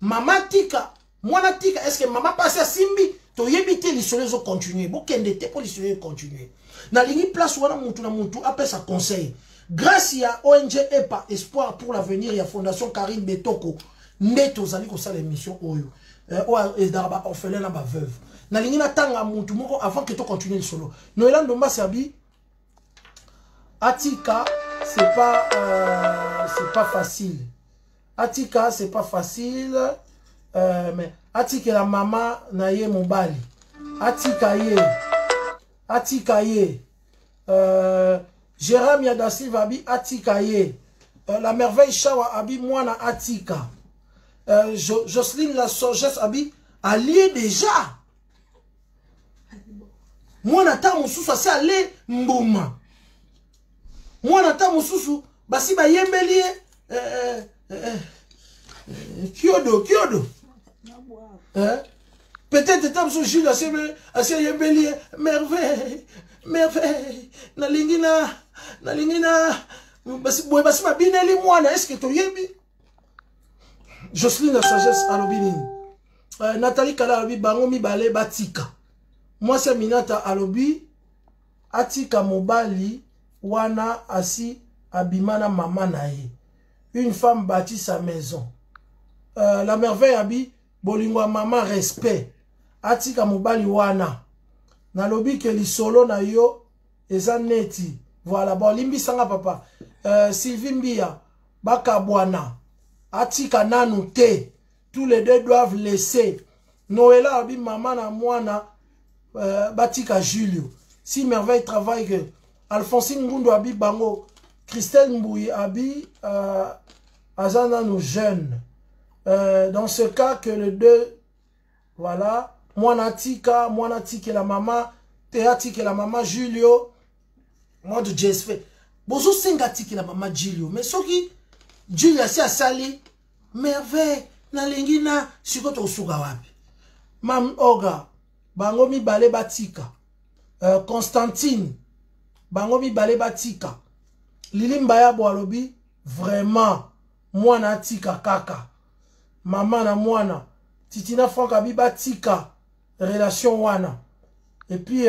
Mama tika, mwana tika, est-ce que mama passe à simbi? To yebite l'histoire zo continuer. Bo kende te pour l'histoire continuer. Na lingi place wana mutu na mutu appelle sa conseil. Grâce à ONG EPA Espoir pour l'avenir, il y a Fondation Karine Betoko. Neto zali ko sa l'émission oyo. Et d'arba orphelin na ba veuve. Na lingi na tanga mutu moko avant que to continue le solo. Noël Ndomba Serbi Atika, c'est pas facile. Atika, c'est pas facile. Mais Atika la maman na ye mobali. Atika ye. Jérôme Yada Silva abi Atika ye. La merveille Shawa abi mwana Atika. Jocelyne la sagesse abi allié déjà. Mwana ta mususu asi alé mbuma. Mwana ta mususu basi ba yembelie Kyodo. Peut-être étant sur Gilles assez yembelie merveille. Nalingina basi ma bineli mwana est-ce que to yebi? Jocelyne la sagesse alobini. Nathalie Kala alobi bango mibale batika. Moi c'est Minata alobi atika mobali wana asi abimana mama nae. Une femme bâtit sa maison. La merveille abi bolingwa maman respect. Atika mobali wana. Nalobi ke lisolo na yo eza neti. Voilà bon limbi sanga papa. Sylvie Mbia baka bwana. Atika nanu te. Tous les deux doivent laisser. Noëlla abi maman na mwana batika Julio. Si merveille travaille que Alphonsine Ngundo abi bango. Christelle Mbouy abi azana nous jeunes. Dans ce cas que les deux voilà. Mwana tika la maman. Théatique la maman Julio. Moi de JSF. Bozo senga tika la maman Julio. Mais ce qui Julio si asali. Merveille. Na lingina. Sikoto usuga wapi. Mam Oga. Bango mi bale batika. Constantine. Bango mi bale batika. Lili Mbaya Boalobi. Vraiment. Mwana tika kaka. Maman na mwana. Titina Franck abi batika. Relation wana. Et puis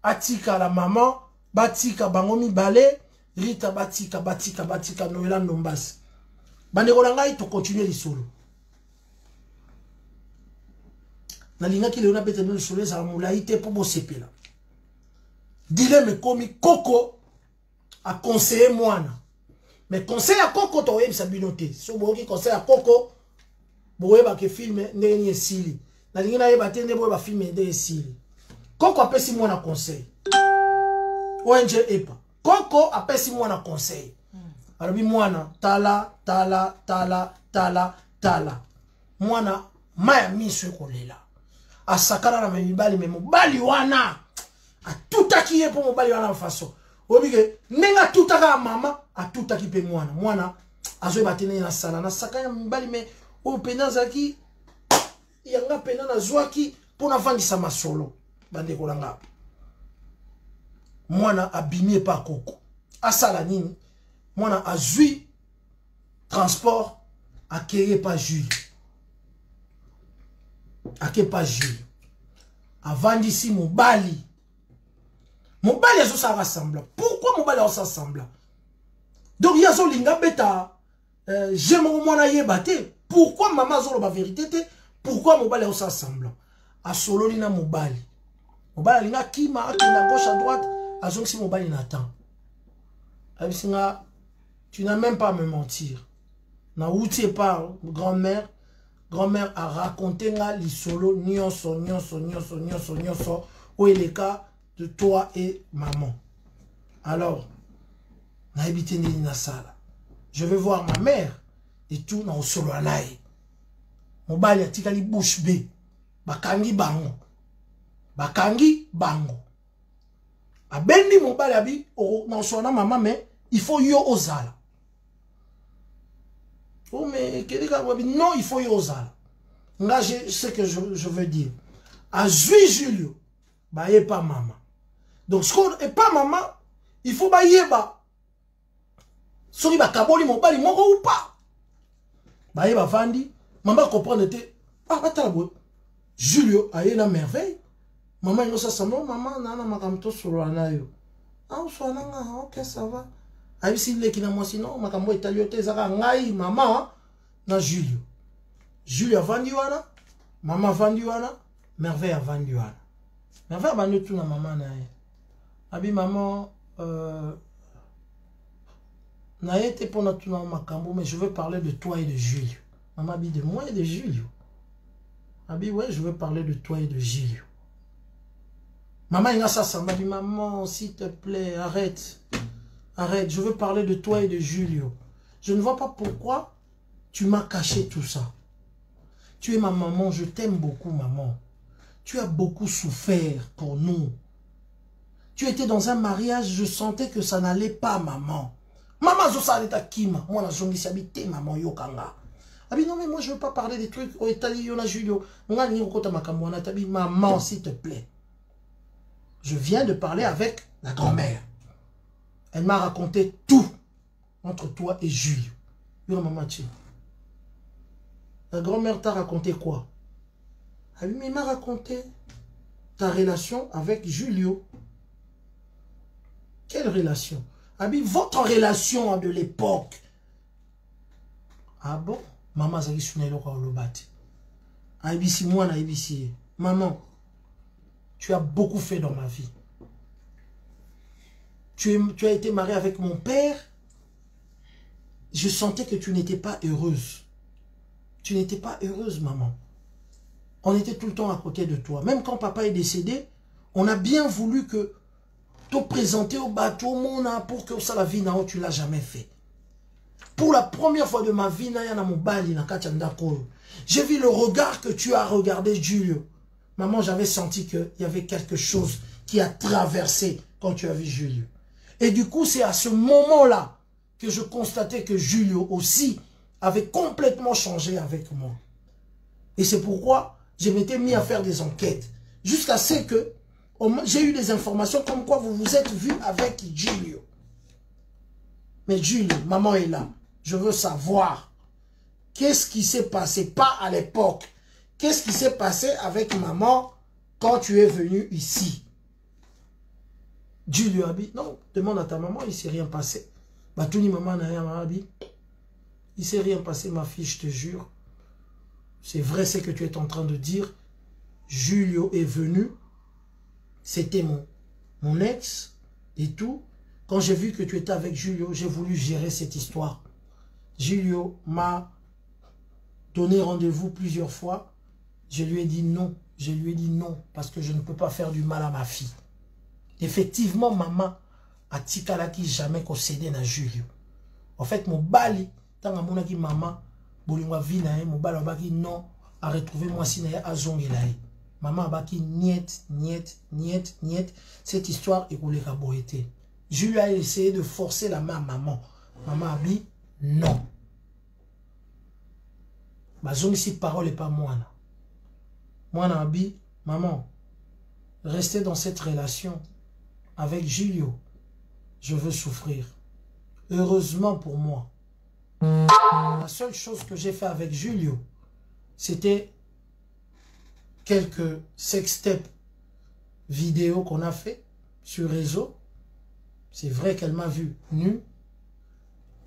atika la maman. Batika bango mi bale. Rita batika. Noëlla Ndombasi. Bandeko nangai to continuer les solo. Na linga ki leona bete no solo za mulaite pour bo sepela. Dile me komi Koko a conseiller mwana. Mais conseil à Koko to yeb sabinote. So bo ki conseil à Koko bo yeba ke film ndeni esili. Na linga na yeba tende bo yeba film ndeni esili. Koko apesi mwana conseil. ONG EPA. Koko apesi mwana conseil. Arabi mwana tala. Mwana maya miso kolela. Asakana na mibali me mobali wana. Atutaki ye po mobali wana faso. Obige nenga tutaka mama atutaki pe mwana. Mwana azoe batene na sala na sakanya mibali me o penazaki yanga pena na zwaki pona vandisa masolo. Bande kolanga. Mwana abimie pa Koko. Asala nini? Mwana azui transport akeye pa Jules. Ake pa Jules. Avandisi mobali. Mobali azo sa rassemble. Pourquoi mobali azo s'assemble? Donc yazo linga beta j'aime au moins yebate. Pourquoi maman zolo ba vérité te? Pourquoi mobali a ça semblant? A solo ni na mobali. Mobali linga kima akina gauche à droite, a zongi si mobali n'attend. Abisinga, tu n'as même pas à me mentir. Na outie pas grand-mère a raconté nga li solo nyonso où est le cas de toi et maman. Alors, na habité na sala. Je vais voir ma mère et tout na solo anaye. Mobali atikali bouche B. Bakangi bango. Abendi mobali abi na solo maman mais il faut yo ozala. Oh mais non, il faut y oser. Là, je sais que je veux dire. À Zui Julio, bah y pas maman. Donc ce qu'on est pas maman, il faut bah y ba. Sori ba kaboli mon bali mon ou pas. Bah y ba fandi, maman comprendre était ah attends Julio a une merveille. Maman il nous ça non maman nana makamto solo anayo. Ah so nanga OK ça va. Aïe si les qui n'a moi sinon makambo italiote zaka ngai maman na Julio. Julio a vendu wana, maman a vendu wana, merveille a vendu wana. Merveille a vendu tout na maman na ye. Abi maman na été pour notre tout na makambo mais je veux parler de toi et de Julio. Maman abi de moi et de Julio. Abi ouais, je veux parler de toi et de Julio. Maman il a ça m'a dit maman s'il te plaît, arrête. Arrête, je veux parler de toi et de Julio. Je ne vois pas pourquoi tu m'as caché tout ça. Tu es ma maman, je t'aime beaucoup, maman. Tu as beaucoup souffert pour nous. Tu étais dans un mariage, je sentais que ça n'allait pas, maman. Maman, je savais ta kima. Moi, la jongi s'habite, maman, yokanga. Ah non, mais moi, je ne veux pas parler des trucs. Oh, Italie, yona Julio. Maman, s'il te plaît. Je viens de parler avec la grand-mère. Elle m'a raconté tout entre toi et Julio. La grand-mère t'a raconté quoi? Elle m'a raconté ta relation avec Julio. Quelle relation? Votre relation de l'époque. Ah bon? Maman, ça dit maman, tu as beaucoup fait dans ma vie. Tu as été mariée avec mon père. Je sentais que tu n'étais pas heureuse. Tu n'étais pas heureuse, maman. On était tout le temps à côté de toi. Même quand papa est décédé, on a bien voulu que te présenter au bateau pour que ça la vie tu ne l'as jamais fait. Pour la première fois de ma vie, j'ai vu le regard que tu as regardé, Julio. Maman, j'avais senti qu'il y avait quelque chose qui a traversé quand tu as vu Julio. Et du coup, c'est à ce moment-là que je constatais que Julio aussi avait complètement changé avec moi. Et c'est pourquoi je m'étais mis à faire des enquêtes. Jusqu'à ce que j'ai eu des informations comme quoi vous vous êtes vu avec Julio. Mais Julio, maman est là. Je veux savoir qu'est-ce qui s'est passé, pas à l'époque. Qu'est-ce qui s'est passé avec maman quand tu es venu ici? Julio a dit, non, demande à ta maman, il ne s'est rien passé. Batouni maman n'a dit, il ne s'est rien passé, ma fille, je te jure. C'est vrai ce que tu es en train de dire. Julio est venu, c'était mon ex et tout. Quand j'ai vu que tu étais avec Julio, j'ai voulu gérer cette histoire. Julio m'a donné rendez-vous plusieurs fois. Je lui ai dit non. Je lui ai dit non parce que je ne peux pas faire du mal à ma fille. Effectivement, maman a tikalaki jamais concédé à Julio. En fait, mon bali, tant que mon maman, bolingwa vina, mon bali a dit non, a retrouvé moi si na a zongelaï. Maman a dit niet. Cette histoire est pour les caboretés. Julio a essayé de forcer la main à maman. Maman a dit non. Ma zone ici, parole n'est pas moi. Moi, a dit, maman, restez dans cette relation avec Julio. Je veux souffrir. Heureusement pour moi. La seule chose que j'ai fait avec Julio, c'était quelques sextapes vidéos qu'on a fait sur réseau. C'est vrai qu'elle m'a vu nu.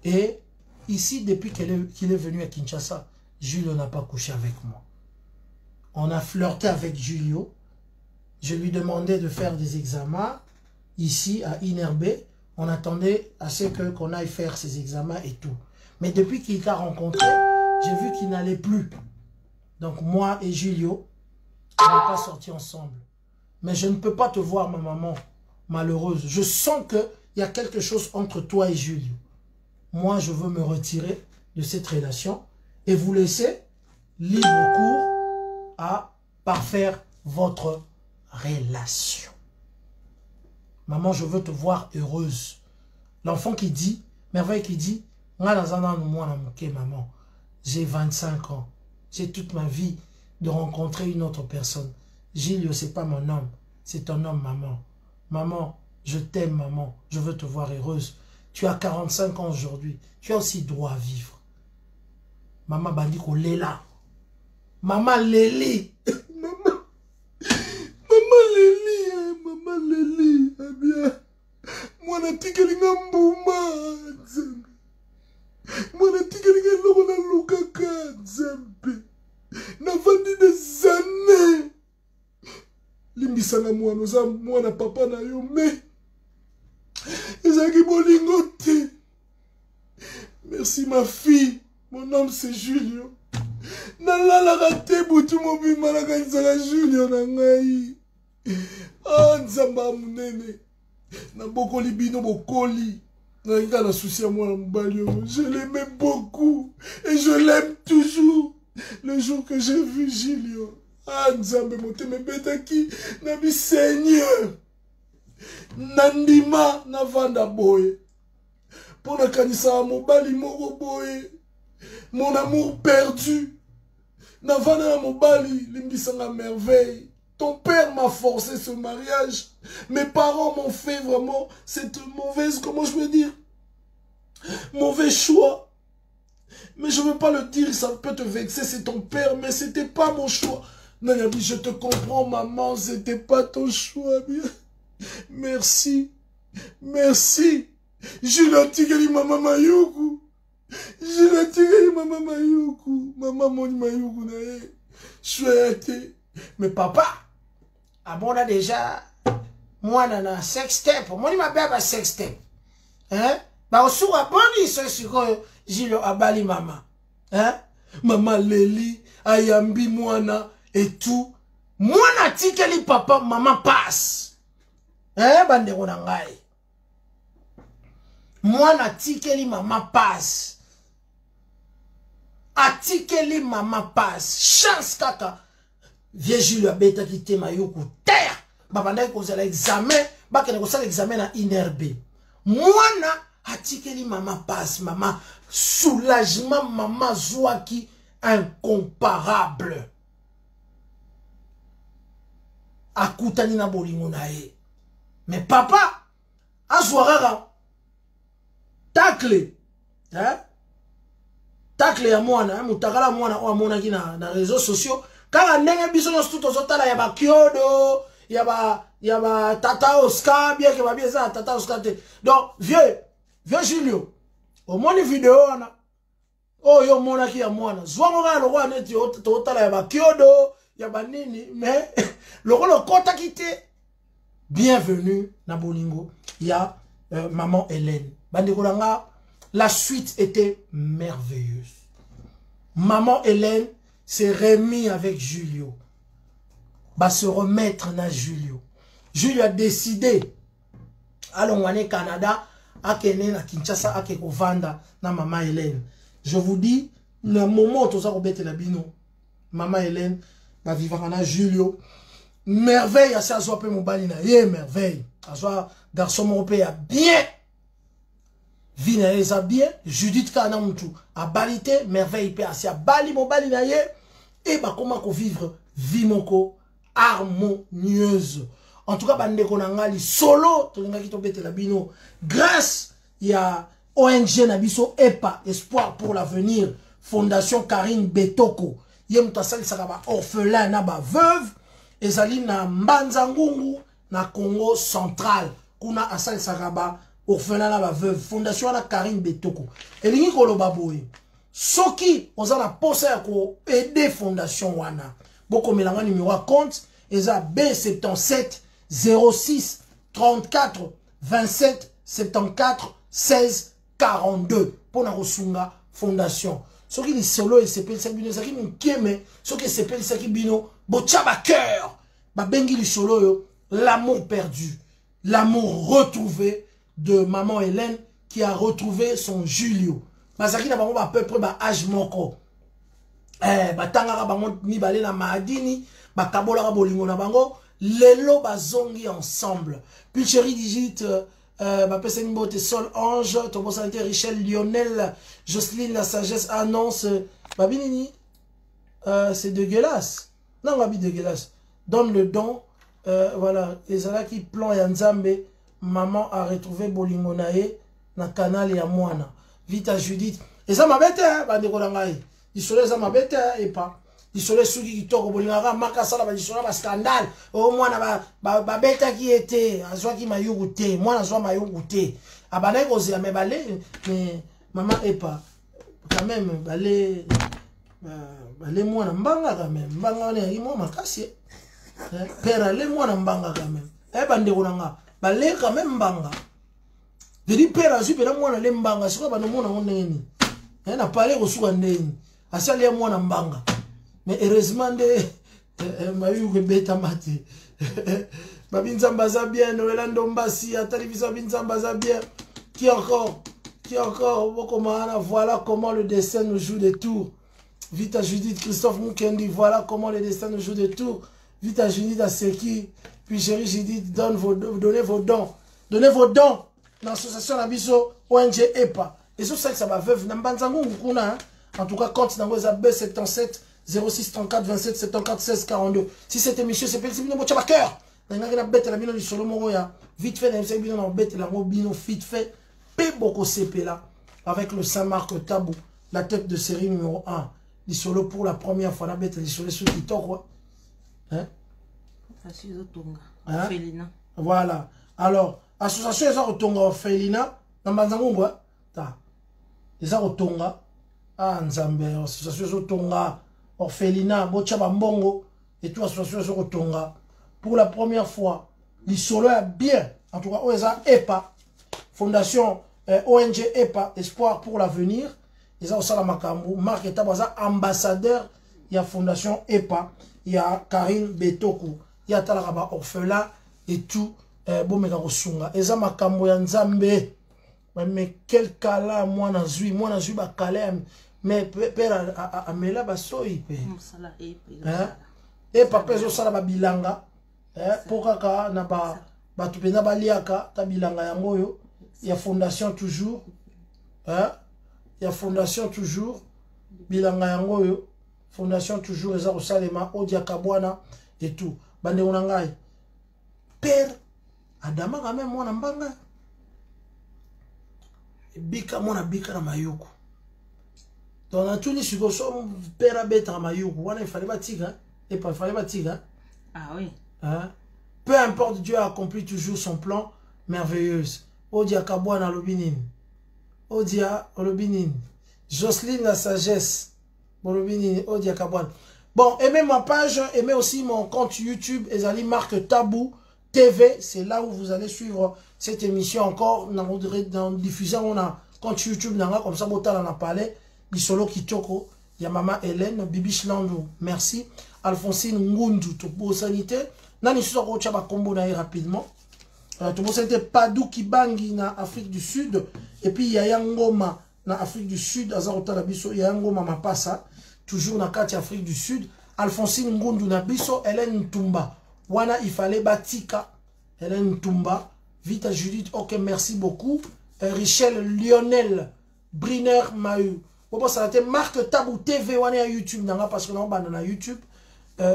Et Ici, depuis qu'il est venu à Kinshasa, Julio n'a pas couché avec moi. On a flirté avec Julio. Je lui demandais de faire des examens ici à INRB. On attendait à ce qu'on aille faire ses examens et tout. Mais depuis qu'il t'a rencontré, j'ai vu qu'il n'allait plus. Donc moi et Julio, on n'est pas sortis ensemble. Mais je ne peux pas te voir, ma maman, malheureuse. Je sens qu'il y a quelque chose entre toi et Julio. Moi, je veux me retirer de cette relation et vous laisser libre cours à parfaire votre relation. Maman, je veux te voir heureuse. L'enfant qui dit, Merveille qui dit, maman, j'ai 25 ans. J'ai toute ma vie de rencontrer une autre personne. Julio, c'est pas mon homme. C'est ton homme, maman. Maman, je t'aime, maman. Je veux te voir heureuse. Tu as 45 ans aujourd'hui. Tu as aussi droit à vivre. Maman Bandiko Léla. Maman Léli. Maman Léli. Maman Léli. Eh bien. Moi, je suis un peu moi, je suis un des années. Limbisanga moi, moi, na papa na yo, mais. Merci, ma fille. Mon nom, c'est Julio. Nalala raté, boutou mon bimala, Julio, nangai. Ah, nzamba munene. Na bokoli bino bokoli. Na souci à moi, je l'aimais beaucoup et je l'aime toujours. Le jour que j'ai vu Julio, ah Nzambe mote me betaki nabi Seigneur. Nandima na vanda boye. Pour la kanisa mobali moko boye. Mon amour perdu. Na vanda mobali limbisanga merveille. Ton père m'a forcé ce mariage. Mes parents m'ont fait vraiment cette mauvaise, comment je veux dire, mauvais choix. Mais je ne veux pas le dire, ça peut te vexer, c'est ton père, mais c'était pas mon choix. Nanyabi, je te comprends, maman, c'était pas ton choix. Bien. Merci. Merci. Julio Tigeli Mama Mayuku. Julio Tigeli Mama Mayuku. Maman Moni Mayuku nae. Chouette. Mais papa, ah bon, on a déjà, moi, on a sextape. Moi, je m'appelle sextape. Hein? Bah, on s'ouvre à boni, c'est sur Julio Abali maman. Hein? Maman Leli, Ayambi, Moana, et tout. Moana tikeli papa, maman passe. Hein, bande ronangai. Moana tikeli maman passe. Atikeli maman passe. Chance kaka. Vieux Julio Abeta qui te mayoko terre. Babanda ko zala examen, ba kene ko sala examen na INRB. Mwana atikeli maman passe, maman soulagement, maman joie qui incomparable. Akutani na bolingo na ye. Mais papa azwarara tacle. Hein? Tacle ya mwana, mutakala mwana o amona ki na réseaux sociaux. Quand ndenge biso no tout ozotala ya ba Kyodo, ya ba Tata Oscar, bien que ba bien ça Tata Oscar te. Donc vieux Julio, au moins une vidéo ana. Oh yo mona ki ya mwana. Zwango ga lo kwa neti otala ya ba Kyodo, ya ba nini, mais le kota kité. Bienvenue na bolingo, ya maman Hélène. Bande kolanga, la suite était merveilleuse. Maman Hélène s'est remis avec Julio. Va se remettre na Julio. Julio a décidé. Allons au Canada, à Kenya, na Kinshasa, à Kekovanda, na maman Hélène. Je vous dis, le moment où tout ça robette la bino, maman Hélène va vivre na Julio. Merveille, à ça, soit peu mon bali na ye, merveille. À soit garçon mon père bien. Vina les a bien, Judith Kanamoutou a balité, merveille pe asia bali mon bali na ye et bah comment qu'on vivre vie moko harmonieuse. En tout cas bande konangali solo to ngaki to bete la bino grâce il y a ONG Nabiso EPA Espoir pour l'avenir Fondation Karine Betoko yem tasali sakaba orphelin na ba veuve ezali na Mbanza Ngungu na Congo central kuna asali sakaba orphelin na ba veuve fondation na Karine Betoko elingi koloba boye soki oza na posa ya ko aider fondation wana bokomela numéro à compte eza B77 06 34 27 74 16 42 pour na kosunga fondation soki ni solo et sepeli saki bino saki mukeme soki sepeli saki bino botia ba cœur ba bengi li solo yo l'amour perdu l'amour retrouvé de maman Hélène qui a retrouvé son Julio basaki na bango ba peu près ba âge moko batangaka bango mibale na maadini bakabolaka bolingo na bango lelo bazongi ensemble puis chérie digite bapesani mbote Sol Ange Tobo Santé Richel Lionel Jocelyne la sagesse annonce babinini c'est dégueulasse non babi dégueulasse donne le don voilà ezala qui plan ya nzambe maman a retrouvé bolingo na ye na canal ya mwana vite à Judith et ça mabete bandeko na ngai isole ça mabete et pas isole suki kitoko bolingaka makasala ba isole ba scandale o mwana ba beta qui était azwa ki mayugu te mwana azwa mayugu te abana kozela me balé mais maman et pas quand même balé mwana mbanga quand même mbanga ne imo makasi père le mwana mbanga quand même bandeko na nga balé quand même mbanga je dis père azu pela mwana le mbanga siko bano mwana ngeni na parler kosuka ndeni asali ya mwana mbanga mais heureusement de mayu beta mati babinzamba za bien Orlando Mbasi atali visa binzamba za bien qui encore bokomana voilà comment le destin nous joue des tours vite à Judith Christophe Mukendi voilà comment le destin nous joue des tours vite à Judith à Seki puis chérie Judith donnez vos dons dans l'association Nabiso ONG EPA et sur ça va veuve nambanzango ngukuna en tout cas compte dans vos AB 77 06 34 27 74 16 42 si cette émission c'est petit bino bocha cœur na bête la bino li solo moko ya vite fait na bino na bête la bino vite fait pe boko CP là avec le Saint-Marc Tabou la tête de série numéro 1 li solo pour la première fois na bête li solo sur qui quoi hein Félina voilà alors association eza kotonga orphelina na mbanzango ngwa ta eza kotonga nzambe association eza kotonga orphelina bocha bambongo et tout association eza kotonga pour la première fois lisolo ya bien en tout cas eza EPA fondation ONG EPA espoir pour l'avenir eza osala makambo Marc Etabo eza ambassadeur ya fondation EPA ya Karine Betoko ya talaka ba orphelin et tout bomeka kosunga eza makambo ya nzambe mais quel kala mwana zui ba kala mais père amela basoi pe et papa zo sala ba bilanga pokaka na ba tupena baliaka ta bilanga yango yo ya fondation toujours ya fondation toujours bilanga yango yo fondation toujours eza kosalema odia kabwana et tout bande ngai père Adama quand même mwana mbanga bika mwana bika na mayuku donc na tuni siko so père beta mayuku wana il fallait batika et pas il fallait batika ah oui peu importe Dieu accomplit toujours son plan merveilleuse odia kabwana lobinine odia lobinine Jocelyne la sagesse lobinine odia kabwana bon aimez ma page aimez aussi mon compte YouTube ezali Marc Tabou TV, c'est là où vous allez suivre cette émission encore. Dans diffusant, on a compte YouTube, comme ça, Botal en a parlé. Bisolo Kitoko, il y a Maman Hélène, Bibiche Landou, merci. Alphonsine Ngundu, Topo Sanité. Nani Soro Chaba Kombo Naï rapidement. Topo Sanité Padou Kibangi na Afrique du Sud. Et puis il y a Yangoma na Afrique du Sud. Azarota Nabiso, il y a Yangoma Mapasa. Toujours na Kati Afrique du Sud. Alphonsine Ngundu Nabiso, Hélène Tumba. Wana il fallait batika Hélène Tumba vite à Judith ok merci beaucoup Richel Lionel Briner Mahu bon ça a été Marc Tabou TV wana à YouTube nanga parce que non na YouTube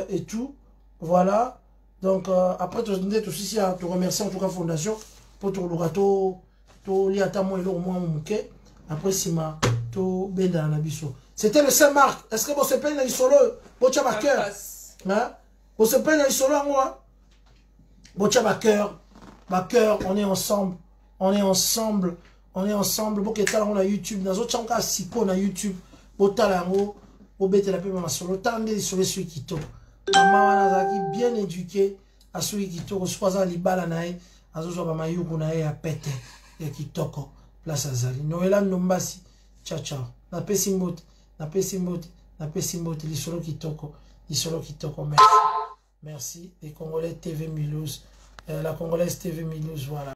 et tout voilà donc après tu aussi à te remercier en tout cas fondation pour ton logato to liata mo elo mo muke après sima to benda na biso c'était le Saint-Marc est-ce que vous se peine na solo bocha ba cœur hein on se peine à solo moi bocha ba cœur on est ensemble on est ensemble. On est ensemble. Boketa on a YouTube. Nazo chanka siko na YouTube. Botala ngo. Bobete la pe mama solo. Tande sur les qui to. Maman wana zaki bien éduqué. A celui qui to. Soisa libala nae. Azo zo ba mayuku nae ya pete. Ya kitoko. Place azali. Noela nombasi. Ciao ciao. Na pesi mbote. Na pesi mbote. Na pesi mbote. Lisolo kitoko. Lisolo kitoko. Merci. Merci. Les Congolais TV Mulhouse. La Congolaise TV Mulhouse. Voilà.